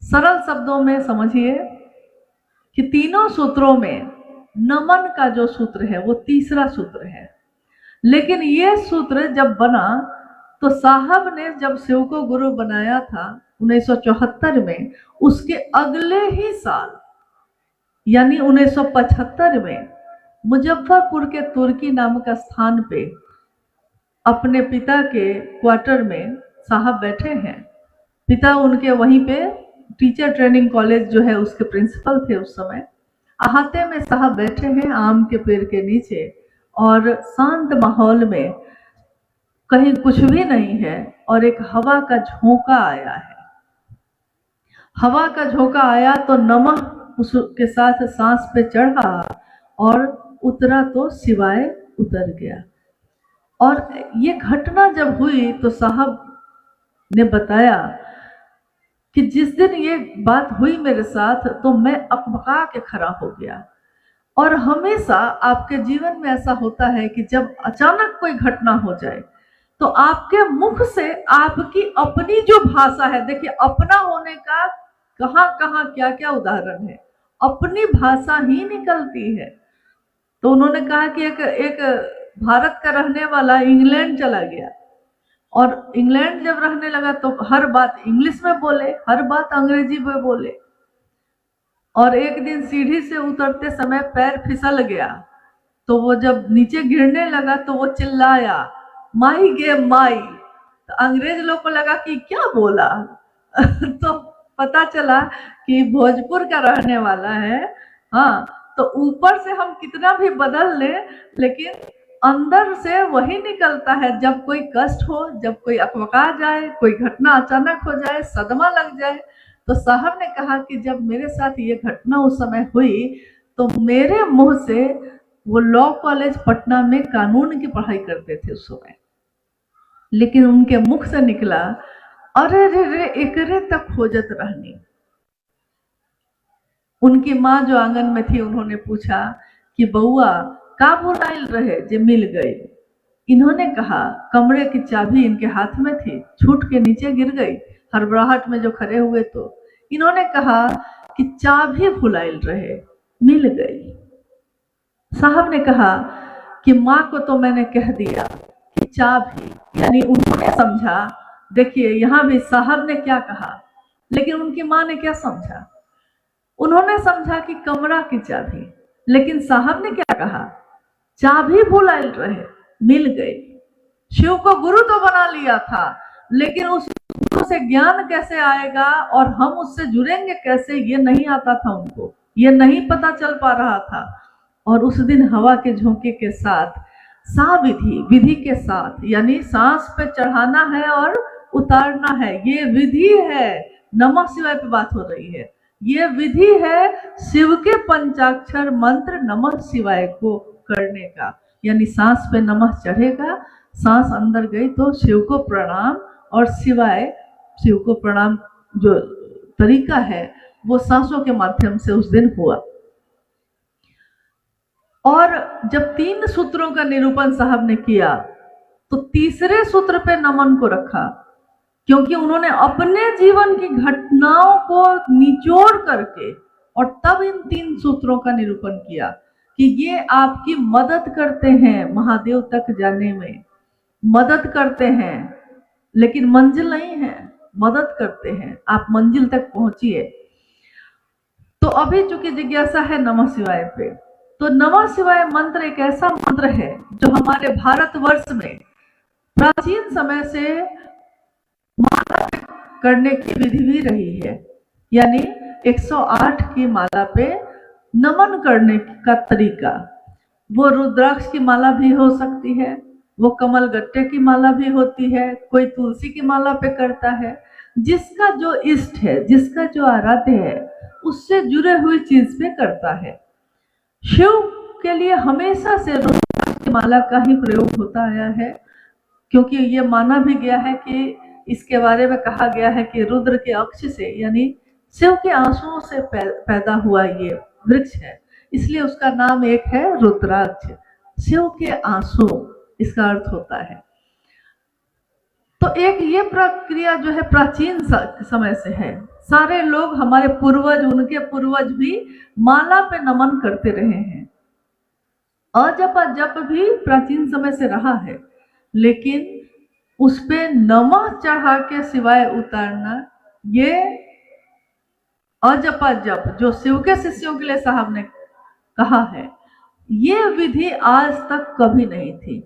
सरल शब्दों में समझिए कि तीनों सूत्रों में नमन का जो सूत्र है वो तीसरा सूत्र है। लेकिन ये सूत्र जब बना तो साहब ने जब शिव को गुरु बनाया था 1974 में, उसके अगले ही साल यानी 1975 में मुजफ्फरपुर के तुर्की नामक स्थान पे अपने पिता के क्वार्टर में साहब बैठे हैं। पिता उनके वहीं पे टीचर ट्रेनिंग कॉलेज जो है उसके प्रिंसिपल थे उस समय। अहाते में साहब बैठे हैं आम के पेड़ के नीचे, और शांत माहौल में कहीं कुछ भी नहीं है, और एक हवा का झोंका आया है। हवा का झोंका आया तो नमक उसके साथ सांस पे चढ़ा और उतरा तो सिवाय उतर गया। और ये घटना जब हुई तो साहब ने बताया कि जिस दिन ये बात हुई मेरे साथ तो मैं अकबका के खड़ा हो गया। और हमेशा आपके जीवन में ऐसा होता है कि जब अचानक कोई घटना हो जाए तो आपके मुख से आपकी अपनी जो भाषा है, देखिए अपना होने का कहाँ कहाँ क्या क्या उदाहरण है, अपनी भाषा ही निकलती है। तो उन्होंने कहा कि एक भारत का रहने वाला इंग्लैंड चला गया, और इंग्लैंड जब रहने लगा तो हर बात इंग्लिश में बोले, हर बात अंग्रेजी में बोले। और एक दिन सीढ़ी से उतरते समय पैर फिसल गया, तो वो जब नीचे गिरने लगा तो वो चिल्लाया, माई गे माई। तो अंग्रेज लोग को लगा कि क्या बोला तो पता चला कि भोजपुर का रहने वाला है। हाँ, तो ऊपर से हम कितना भी बदल लें लेकिन अंदर से वही निकलता है। जब कोई कष्ट हो, जब कोई अकबका जाए, कोई घटना अचानक हो जाए, सदमा लग जाए। तो साहब ने कहा कि जब मेरे साथ ये घटना उस समय हुई तो मेरे मुंह से, वो लॉ कॉलेज पटना में कानून की पढ़ाई करते थे उस समय, लेकिन उनके मुख से निकला, अरे रे रे एकरे तक खोजत रहनी। उनकी माँ जो आंगन में थी उन्होंने पूछा कि बउआ का भुलाइल रहे जे मिल गई। इन्होंने कहा, कमरे की चाबी इनके हाथ में थी, छूट के नीचे गिर गई हड़बड़ाहट में जो खड़े हुए। तो इन्होंने कहा कि चाबी भुलाइल रहे, मिल गई। साहब ने कहा कि माँ को तो मैंने कह दिया कि चाबी, यानी उन्होंने समझा, देखिए यहाँ भी साहब ने क्या कहा लेकिन उनकी माँ ने क्या समझा। उन्होंने समझा कि कमरा की चाबी, लेकिन साहब ने क्या कहा, चाबी भुलाइल रहे, मिल गई। शिव को गुरु तो बना लिया था, लेकिन उस गुरु से ज्ञान कैसे आएगा और हम उससे जुड़ेंगे कैसे, ये नहीं आता था उनको, ये नहीं पता चल पा रहा था। और उस दिन हवा के झोंके के साथ साविधि, विधि के साथ, यानी सांस पे चढ़ाना है और उतारना है, ये विधि है। नमः शिवाय पे बात हो रही है, ये विधि है शिव के पंचाक्षर मंत्र नमः शिवाय को करने का। यानी सांस पे नमः चढ़ेगा, सांस अंदर गई तो शिव को प्रणाम, और शिवाय, शिव को प्रणाम जो तरीका है वो सांसों के माध्यम से उस दिन हुआ। और जब 3 सूत्रों का निरूपण साहब ने किया तो तीसरे सूत्र पे नमन को रखा, क्योंकि उन्होंने अपने जीवन की घटनाओं को निचोड़ करके और तब इन 3 सूत्रों का निरूपण किया कि ये आपकी मदद करते हैं महादेव तक जाने में, मदद करते हैं, लेकिन मंजिल नहीं है, मदद करते हैं, आप मंजिल तक पहुंचिए। तो अभी चूंकि जिज्ञासा है नमः शिवाय पे, तो नमः शिवाय मंत्र एक ऐसा मंत्र है जो हमारे भारतवर्ष में प्राचीन समय से माला करने की विधि भी रही है। यानी 108 की माला पे नमन करने का तरीका, वो रुद्राक्ष की माला भी हो सकती है, वो कमल गट्टे की माला भी होती है, कोई तुलसी की माला पे करता है। जिसका जो इष्ट है, जिसका जो आराध्य है, उससे जुड़े हुई चीज पे करता है। शिव के लिए हमेशा से रुद्राक्ष की माला का ही प्रयोग होता आया है, क्योंकि ये माना भी गया है कि इसके बारे में कहा गया है कि रुद्र के अक्ष से, यानी शिव के आंसुओं से पैदा हुआ ये वृक्ष है, इसलिए उसका नाम एक है रुद्राक्ष, शिव के आंसू इसका अर्थ होता है। तो एक ये प्रक्रिया जो है प्राचीन समय से है। सारे लोग, हमारे पूर्वज, उनके पूर्वज भी माला पे नमन करते रहे हैं। अजप जप भी प्राचीन समय से रहा है, लेकिन उस पे नमः चढ़ा के सिवाय उतारना, ये अजपा जप जो शिव के शिष्यों के लिए साहब ने कहा है, ये विधि आज तक कभी नहीं थी।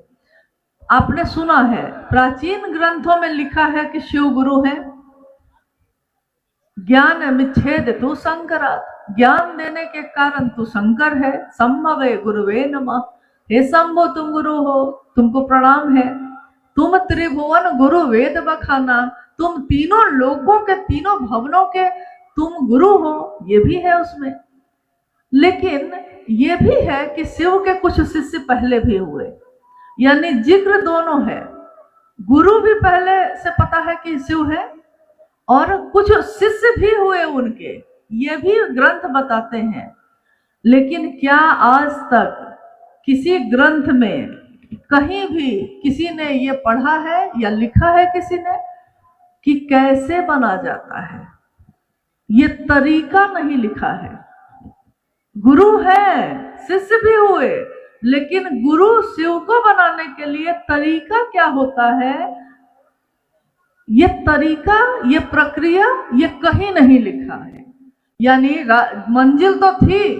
आपने सुना है, प्राचीन ग्रंथों में लिखा है कि शिव गुरु हैं। ज्ञान मिच्छेद तू शंकरात्, ज्ञान देने के कारण तू शंकर है। संभवे गुरुवे नमः, हे शंभो तुम गुरु हो, तुमको प्रणाम है। तुम त्रिभुवन गुरु वेद बखाना, तुम तीनों लोगों के, तीनों भवनों के तुम गुरु हो, ये भी है उसमें। लेकिन ये भी है कि शिव के कुछ शिष्य पहले भी हुए, यानी जिक्र दोनों है। गुरु भी पहले से पता है कि शिव है, और कुछ शिष्य भी हुए उनके, ये भी ग्रंथ बताते हैं। लेकिन क्या आज तक किसी ग्रंथ में कहीं भी किसी ने ये पढ़ा है या लिखा है किसी ने कि कैसे बना जाता है? ये तरीका नहीं लिखा है। गुरु है, शिष्य भी हुए, लेकिन गुरु शिव को बनाने के लिए तरीका क्या होता है, ये तरीका, ये प्रक्रिया, ये कहीं नहीं लिखा है। यानी मंजिल तो थी,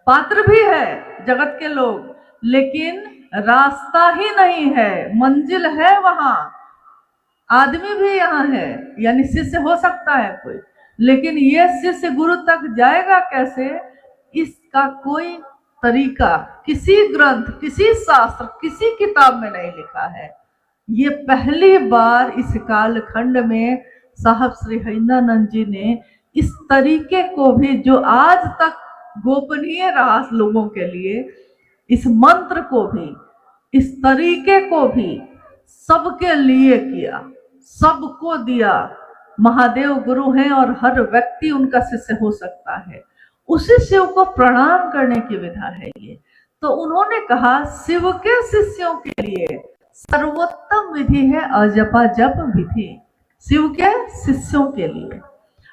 पात्र भी है जगत के लोग, लेकिन रास्ता ही नहीं है। मंजिल है वहां, आदमी भी यहाँ है, यानी शिष्य हो सकता है कोई, लेकिन ये शिष्य गुरु तक जाएगा कैसे, इसका कोई तरीका किसी ग्रंथ, किसी शास्त्र, किसी किताब में नहीं लिखा है। ये पहली बार इस कालखंड में साहब श्री हरिंद्रानंद जी ने इस तरीके को भी, जो आज तक गोपनीय रहा लोगों के लिए, इस मंत्र को भी, इस तरीके को भी सबके लिए किया, सबको दिया। महादेव गुरु हैं और हर व्यक्ति उनका शिष्य हो सकता है। उसी शिव को प्रणाम करने की विधा है ये। तो उन्होंने कहा शिव के शिष्यों के लिए सर्वोत्तम विधि है अजपा जप विधि, शिव के शिष्यों के लिए।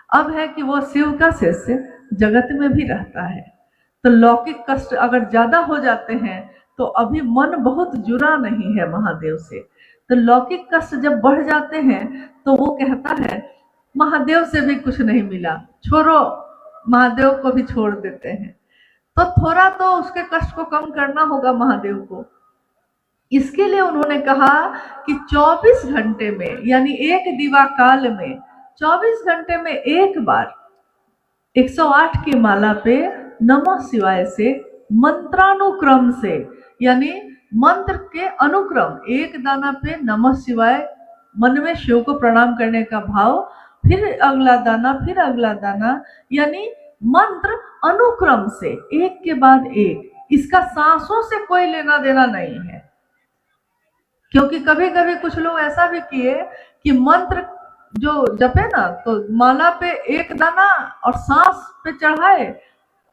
अब है कि वो शिव का शिष्य जगत में भी रहता है, तो लौकिक कष्ट अगर ज्यादा हो जाते हैं, तो अभी मन बहुत जुड़ा नहीं है महादेव से, तो लौकिक कष्ट जब बढ़ जाते हैं तो वो कहता है महादेव से भी कुछ नहीं मिला, छोड़ो, महादेव को भी छोड़ देते हैं। तो थोड़ा तो उसके कष्ट को कम करना होगा महादेव को। इसके लिए उन्होंने कहा कि 24 घंटे में, यानी एक दिवा काल में 24 घंटे में एक बार 108 की माला पे नमः शिवाय से मंत्रानुक्रम से, यानी मंत्र के अनुक्रम, एक दाना पे नमः शिवाय मन में शिव को प्रणाम करने का भाव, फिर अगला दाना, फिर अगला दाना, यानी मंत्र अनुक्रम से एक के बाद एक। इसका सांसों से कोई लेना देना नहीं है, क्योंकि कभी कभी कुछ लोग ऐसा भी किए कि मंत्र जो जपे ना, तो माला पे एक दाना और सांस पे चढ़ाए,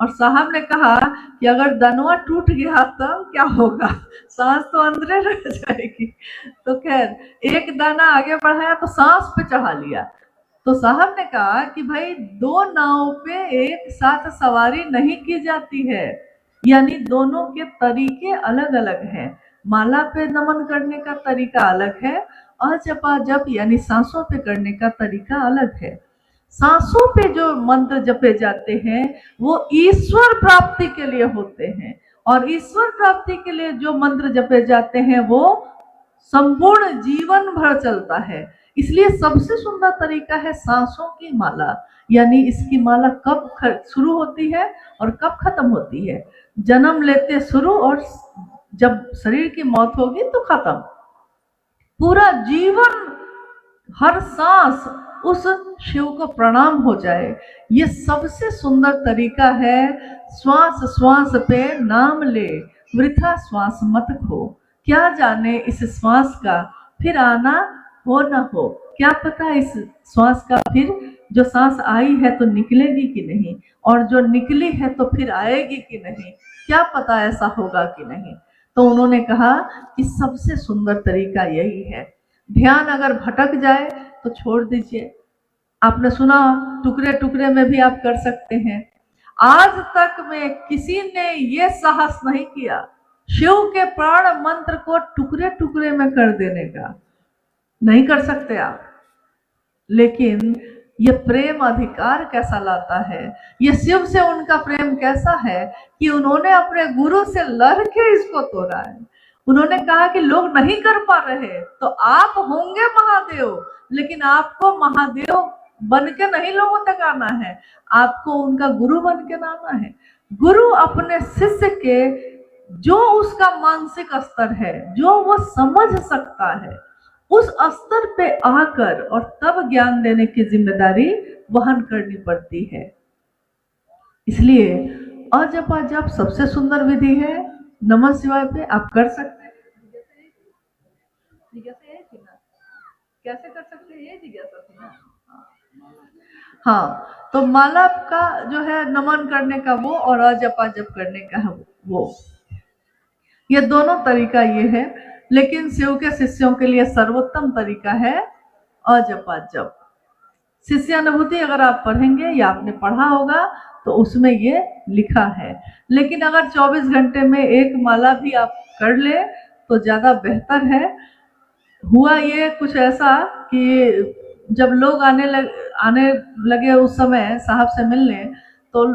और साहब ने कहा कि अगर दनवा टूट गया तब क्या होगा, सांस तो अंदर रह जाएगी। तो खैर एक दाना आगे बढ़ाया तो सांस पे चढ़ा लिया। तो साहब ने कहा कि भाई दो नाव पे एक साथ सवारी नहीं की जाती है, यानी दोनों के तरीके अलग अलग हैं। माला पे नमन करने का तरीका अलग है, अजपा जप यानी सांसों पे करने का तरीका अलग है। सांसों पे जो मंत्र जपे जाते हैं वो ईश्वर प्राप्ति के लिए होते हैं, और ईश्वर प्राप्ति के लिए जो मंत्र जपे जाते हैं वो संपूर्ण जीवन भर चलता है। इसलिए सबसे सुंदर तरीका है सांसों की माला, यानी इसकी माला कब शुरू होती है और कब खत्म होती है। जन्म लेते शुरू और जब शरीर की मौत होगी तो खत्म। पूरा जीवन हर सांस उस शिव को प्रणाम हो जाए, ये सबसे सुंदर तरीका है। श्वास श्वास पे नाम ले, वृथा श्वास मत खो। क्या जाने इस श्वास का फिर आना हो न हो, क्या पता इस श्वास का फिर जो सांस आई है तो निकलेगी कि नहीं, और जो निकली है तो फिर आएगी कि नहीं, क्या पता ऐसा होगा कि नहीं। तो उन्होंने कहा कि सबसे सुंदर तरीका यही है। ध्यान अगर भटक जाए तो छोड़ दीजिए। आपने सुना टुकड़े टुकड़े में भी आप कर सकते हैं। आज तक में किसी ने ये साहस नहीं किया शिव के प्राण मंत्र को टुकड़े टुकड़े में कर देने का, नहीं कर सकते आप। लेकिन ये प्रेम अधिकार कैसा लाता है, ये शिव से उनका प्रेम कैसा है कि उन्होंने अपने गुरु से लड़ के इसको तोड़ा है। उन्होंने कहा कि लोग नहीं कर पा रहे तो आप होंगे महादेव, लेकिन आपको महादेव बन के नहीं लोगों तक आना है, आपको उनका गुरु बन के आना है। गुरु अपने शिष्य के जो उसका मानसिक स्तर है, जो वो समझ सकता है, उस स्तर पे आकर और तब ज्ञान देने की जिम्मेदारी वहन करनी पड़ती है। इसलिए अजपा जप सबसे सुंदर विधि है। नमः शिवाय पे आप कर सकते हैं। कैसे कर सकते हैं ये जिज्ञासा थी ना। हाँ, तो माला का जो है नमन करने का वो और अजपा जप करने का वो, ये दोनों तरीका ये है। लेकिन शिव के शिष्यों के लिए सर्वोत्तम तरीका है अजपा जप। शिष्यानुभूति अगर आप पढ़ेंगे या आपने पढ़ा होगा तो उसमें ये लिखा है। लेकिन अगर 24 घंटे में एक माला भी आप कर ले तो ज्यादा बेहतर है। हुआ ये कुछ ऐसा कि जब लोग आने लगे उस समय साहब से मिलने, तो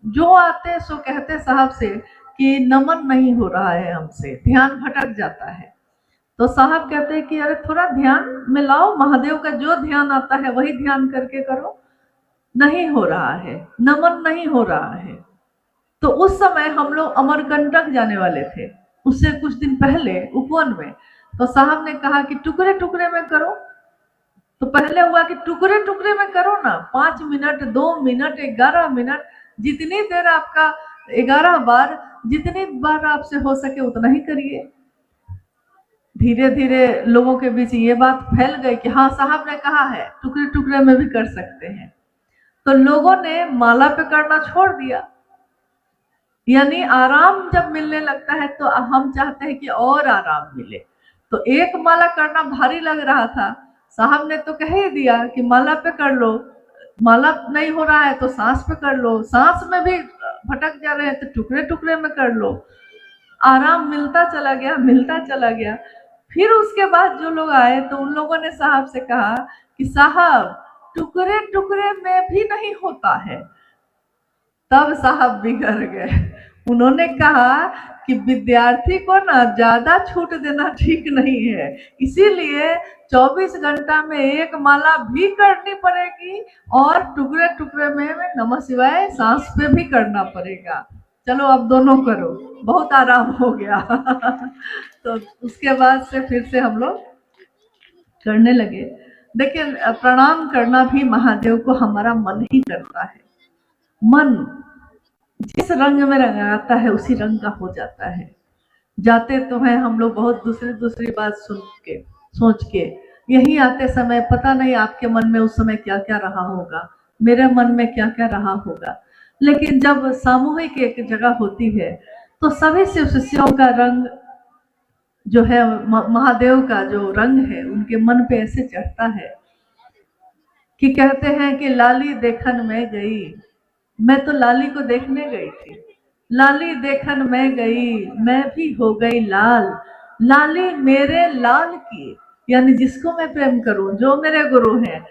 जो आते सो कहते साहब से कि नमन नहीं हो रहा है हमसे, ध्यान भटक जाता है। तो साहब कहते हैं कि अरे थोड़ा ध्यान में लाओ, महादेव का जो ध्यान आता है वही ध्यान करके करो। नहीं हो रहा है, नमन नहीं हो रहा है। तो उस समय हम लोग अमरकंटक जाने वाले थे, उससे कुछ दिन पहले उपवन में। तो साहब ने कहा कि टुकड़े टुकड़े में करो। तो पहले हुआ कि टुकड़े टुकड़े में करो ना, 5 मिनट, 2 मिनट, 11 मिनट, जितनी देर आपका 11 बार, जितनी बार आपसे हो सके उतना ही करिए। धीरे धीरे लोगों के बीच ये बात फैल गई कि हाँ साहब ने कहा है टुकड़े टुकड़े में भी कर सकते हैं। तो लोगों ने माला पे करना छोड़ दिया। यानी आराम जब मिलने लगता है तो हम चाहते हैं कि और आराम मिले। तो एक माला करना भारी लग रहा था, साहब ने तो कह ही दिया कि माला पे कर लो, माला नहीं हो रहा है तो सांस पे कर लो, सांस में भी भटक जा रहे हैं तो टुकड़े टुकड़े में कर लो। आराम मिलता चला गया, मिलता चला गया। फिर उसके बाद जो लोग आए तो उन लोगों ने साहब से कहा कि साहब टुकड़े टुकड़े में भी नहीं होता है। तब साहब बिगड़ गए। उन्होंने कहा कि विद्यार्थी को ना ज्यादा छूट देना ठीक नहीं है, इसीलिए 24 घंटा में एक माला भी करनी पड़ेगी और टुकड़े टुकड़े में नमः शिवाय सांस पे भी करना पड़ेगा। चलो अब दोनों करो, बहुत आराम हो गया। तो उसके बाद से फिर से हम लोग करने लगे। देखिए, प्रणाम करना भी महादेव को हमारा मन ही करता है। मन जिस रंग में रंगाता है उसी रंग का हो जाता है। जाते तो हैं हम लोग बहुत दूसरी बात सुन के सोच के, यही आते समय पता नहीं आपके मन में उस समय क्या क्या रहा होगा, मेरे मन में क्या क्या रहा होगा। लेकिन जब सामूहिक एक जगह होती है तो सभी शिव शिष्यों का रंग जो है, महादेव का जो रंग है उनके मन पे ऐसे चढ़ता है कि कहते हैं कि लाली देखन में गई, मैं तो लाली को देखने गई थी, लाली देखन में गई, मैं भी हो गई लाल, लाली मेरे लाल की, यानी जिसको मैं प्रेम करूं, जो मेरे गुरु हैं,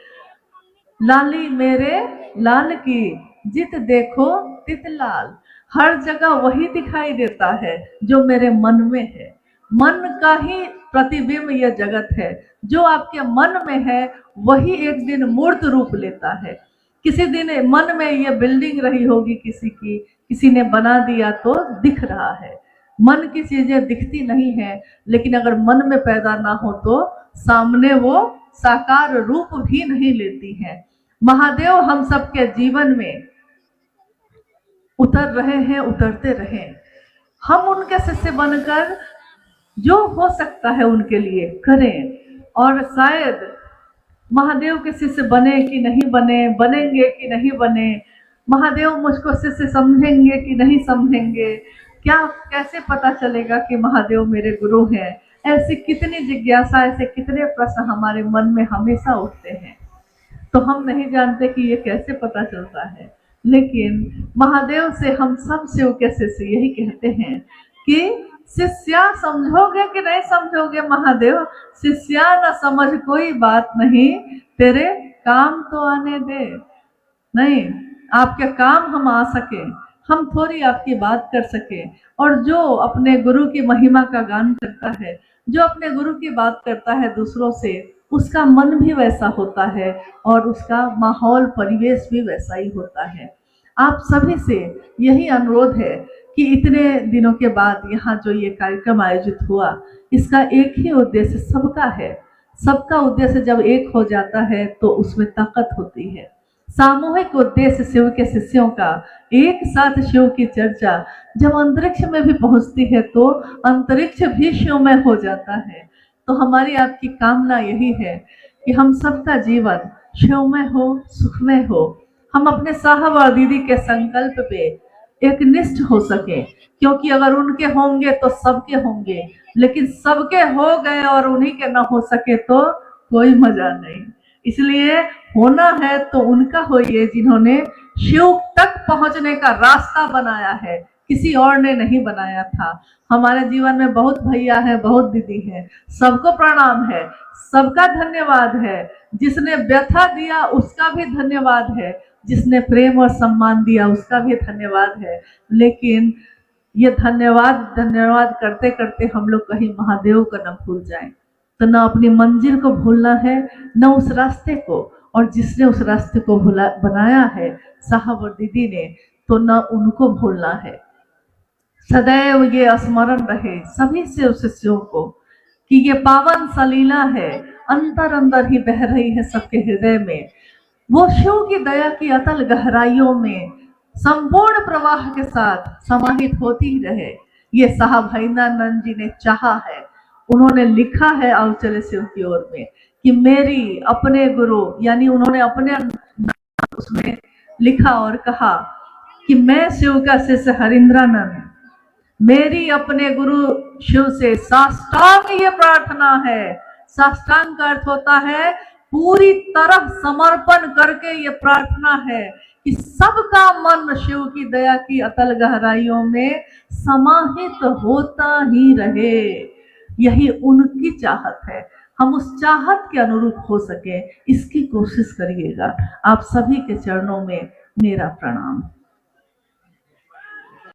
लाली मेरे लाल की, जित देखो तित लाल। हर जगह वही दिखाई देता है जो मेरे मन में है। मन का ही प्रतिबिंब यह जगत है। जो आपके मन में है वही एक दिन मूर्त रूप लेता है। किसी दिन मन में यह बिल्डिंग रही होगी किसी की, किसी ने बना दिया तो दिख रहा है। मन की चीजें दिखती नहीं है, लेकिन अगर मन में पैदा ना हो तो सामने वो साकार रूप भी नहीं लेती है। महादेव हम सबके जीवन में उतर रहे हैं, उतरते रहे। हम उनके शिष्य बनकर जो हो सकता है उनके लिए करें। और शायद महादेव के शिष्य बने कि नहीं बने, बनेंगे कि नहीं बने, महादेव मुझको शिष्य समझेंगे कि नहीं समझेंगे, क्या कैसे पता चलेगा कि महादेव मेरे गुरु हैं। ऐसी कितनी जिज्ञासा, ऐसे कितने प्रश्न हमारे मन में हमेशा उठते हैं, तो हम नहीं जानते कि ये कैसे पता चलता है। लेकिन महादेव से हम सब शिव के शिष्य यही कहते हैं कि शिष्या समझोगे कि नहीं समझोगे महादेव, शिष्या न समझ कोई बात नहीं, तेरे काम तो आने दे। नहीं, आपके काम हम आ सके, हम थोड़ी आपकी बात कर सके। और जो अपने गुरु की महिमा का गान करता है, जो अपने गुरु की बात करता है दूसरों से, उसका मन भी वैसा होता है और उसका माहौल परिवेश भी वैसा ही होता है। आप सभी से यही अनुरोध है कि इतने दिनों के बाद यहाँ जो ये कार्यक्रम आयोजित हुआ, इसका एक ही उद्देश्य सबका है। सबका उद्देश्य जब एक हो जाता है तो उसमें ताकत होती है। सामूहिक उद्देश्य शिव के शिष्यों का, एक साथ शिव की चर्चा जब अंतरिक्ष में भी पहुंचती है तो अंतरिक्ष भी शिवमय हो जाता है। तो हमारी आपकी कामना यही है कि हम सबका जीवन शिवमय हो, सुखमय हो। हम अपने साहब और दीदी के संकल्प पे एक निष्ठ हो सके, क्योंकि अगर उनके होंगे तो सबके होंगे, लेकिन सबके हो गए और उन्हीं के ना हो सके तो कोई मजा नहीं। इसलिए होना है तो उनका होइए जिन्होंने शिव तक पहुंचने का रास्ता बनाया है, किसी और ने नहीं बनाया था। हमारे जीवन में बहुत भैया है, बहुत दीदी है, सबको प्रणाम है, सबका धन्यवाद है। जिसने व्यथा दिया उसका भी धन्यवाद है, जिसने प्रेम और सम्मान दिया उसका भी धन्यवाद है। लेकिन ये धन्यवाद करते करते हम लोग कहीं महादेव को न भूल जाएं। तो न अपनी मंजिल को भूलना है, न उस रास्ते को, और जिसने उस रास्ते को बनाया है साहब और दीदी ने, तो न उनको भूलना है। सदैव ये स्मरण रहे सभी से उस शिष्यों को कि ये पावन सलीला है, अंतर अंदर ही बह रही है सबके हृदय में। वो शिव की दया की अतल गहराइयों में संपूर्ण प्रवाह के साथ समाहित होती ही रहे। ये साहब हरिंद्रानंद जी ने चाहा है, उन्होंने लिखा है आओ चले शिव की ओर में कि मेरी अपने गुरु, यानी उन्होंने अपने उसमें लिखा और कहा कि मैं शिव का शिष्य हरिंद्रानंद, मेरी अपने गुरु शिव से साष्टांग ये प्रार्थना है। साष्टांग का अर्थ होता है पूरी तरह समर्पण करके ये प्रार्थना है कि सबका मन शिव की दया की अतल गहराइयों में समाहित होता ही रहे। यही उनकी चाहत है, हम उस चाहत के अनुरूप हो सके, इसकी कोशिश करिएगा। आप सभी के चरणों में मेरा प्रणाम।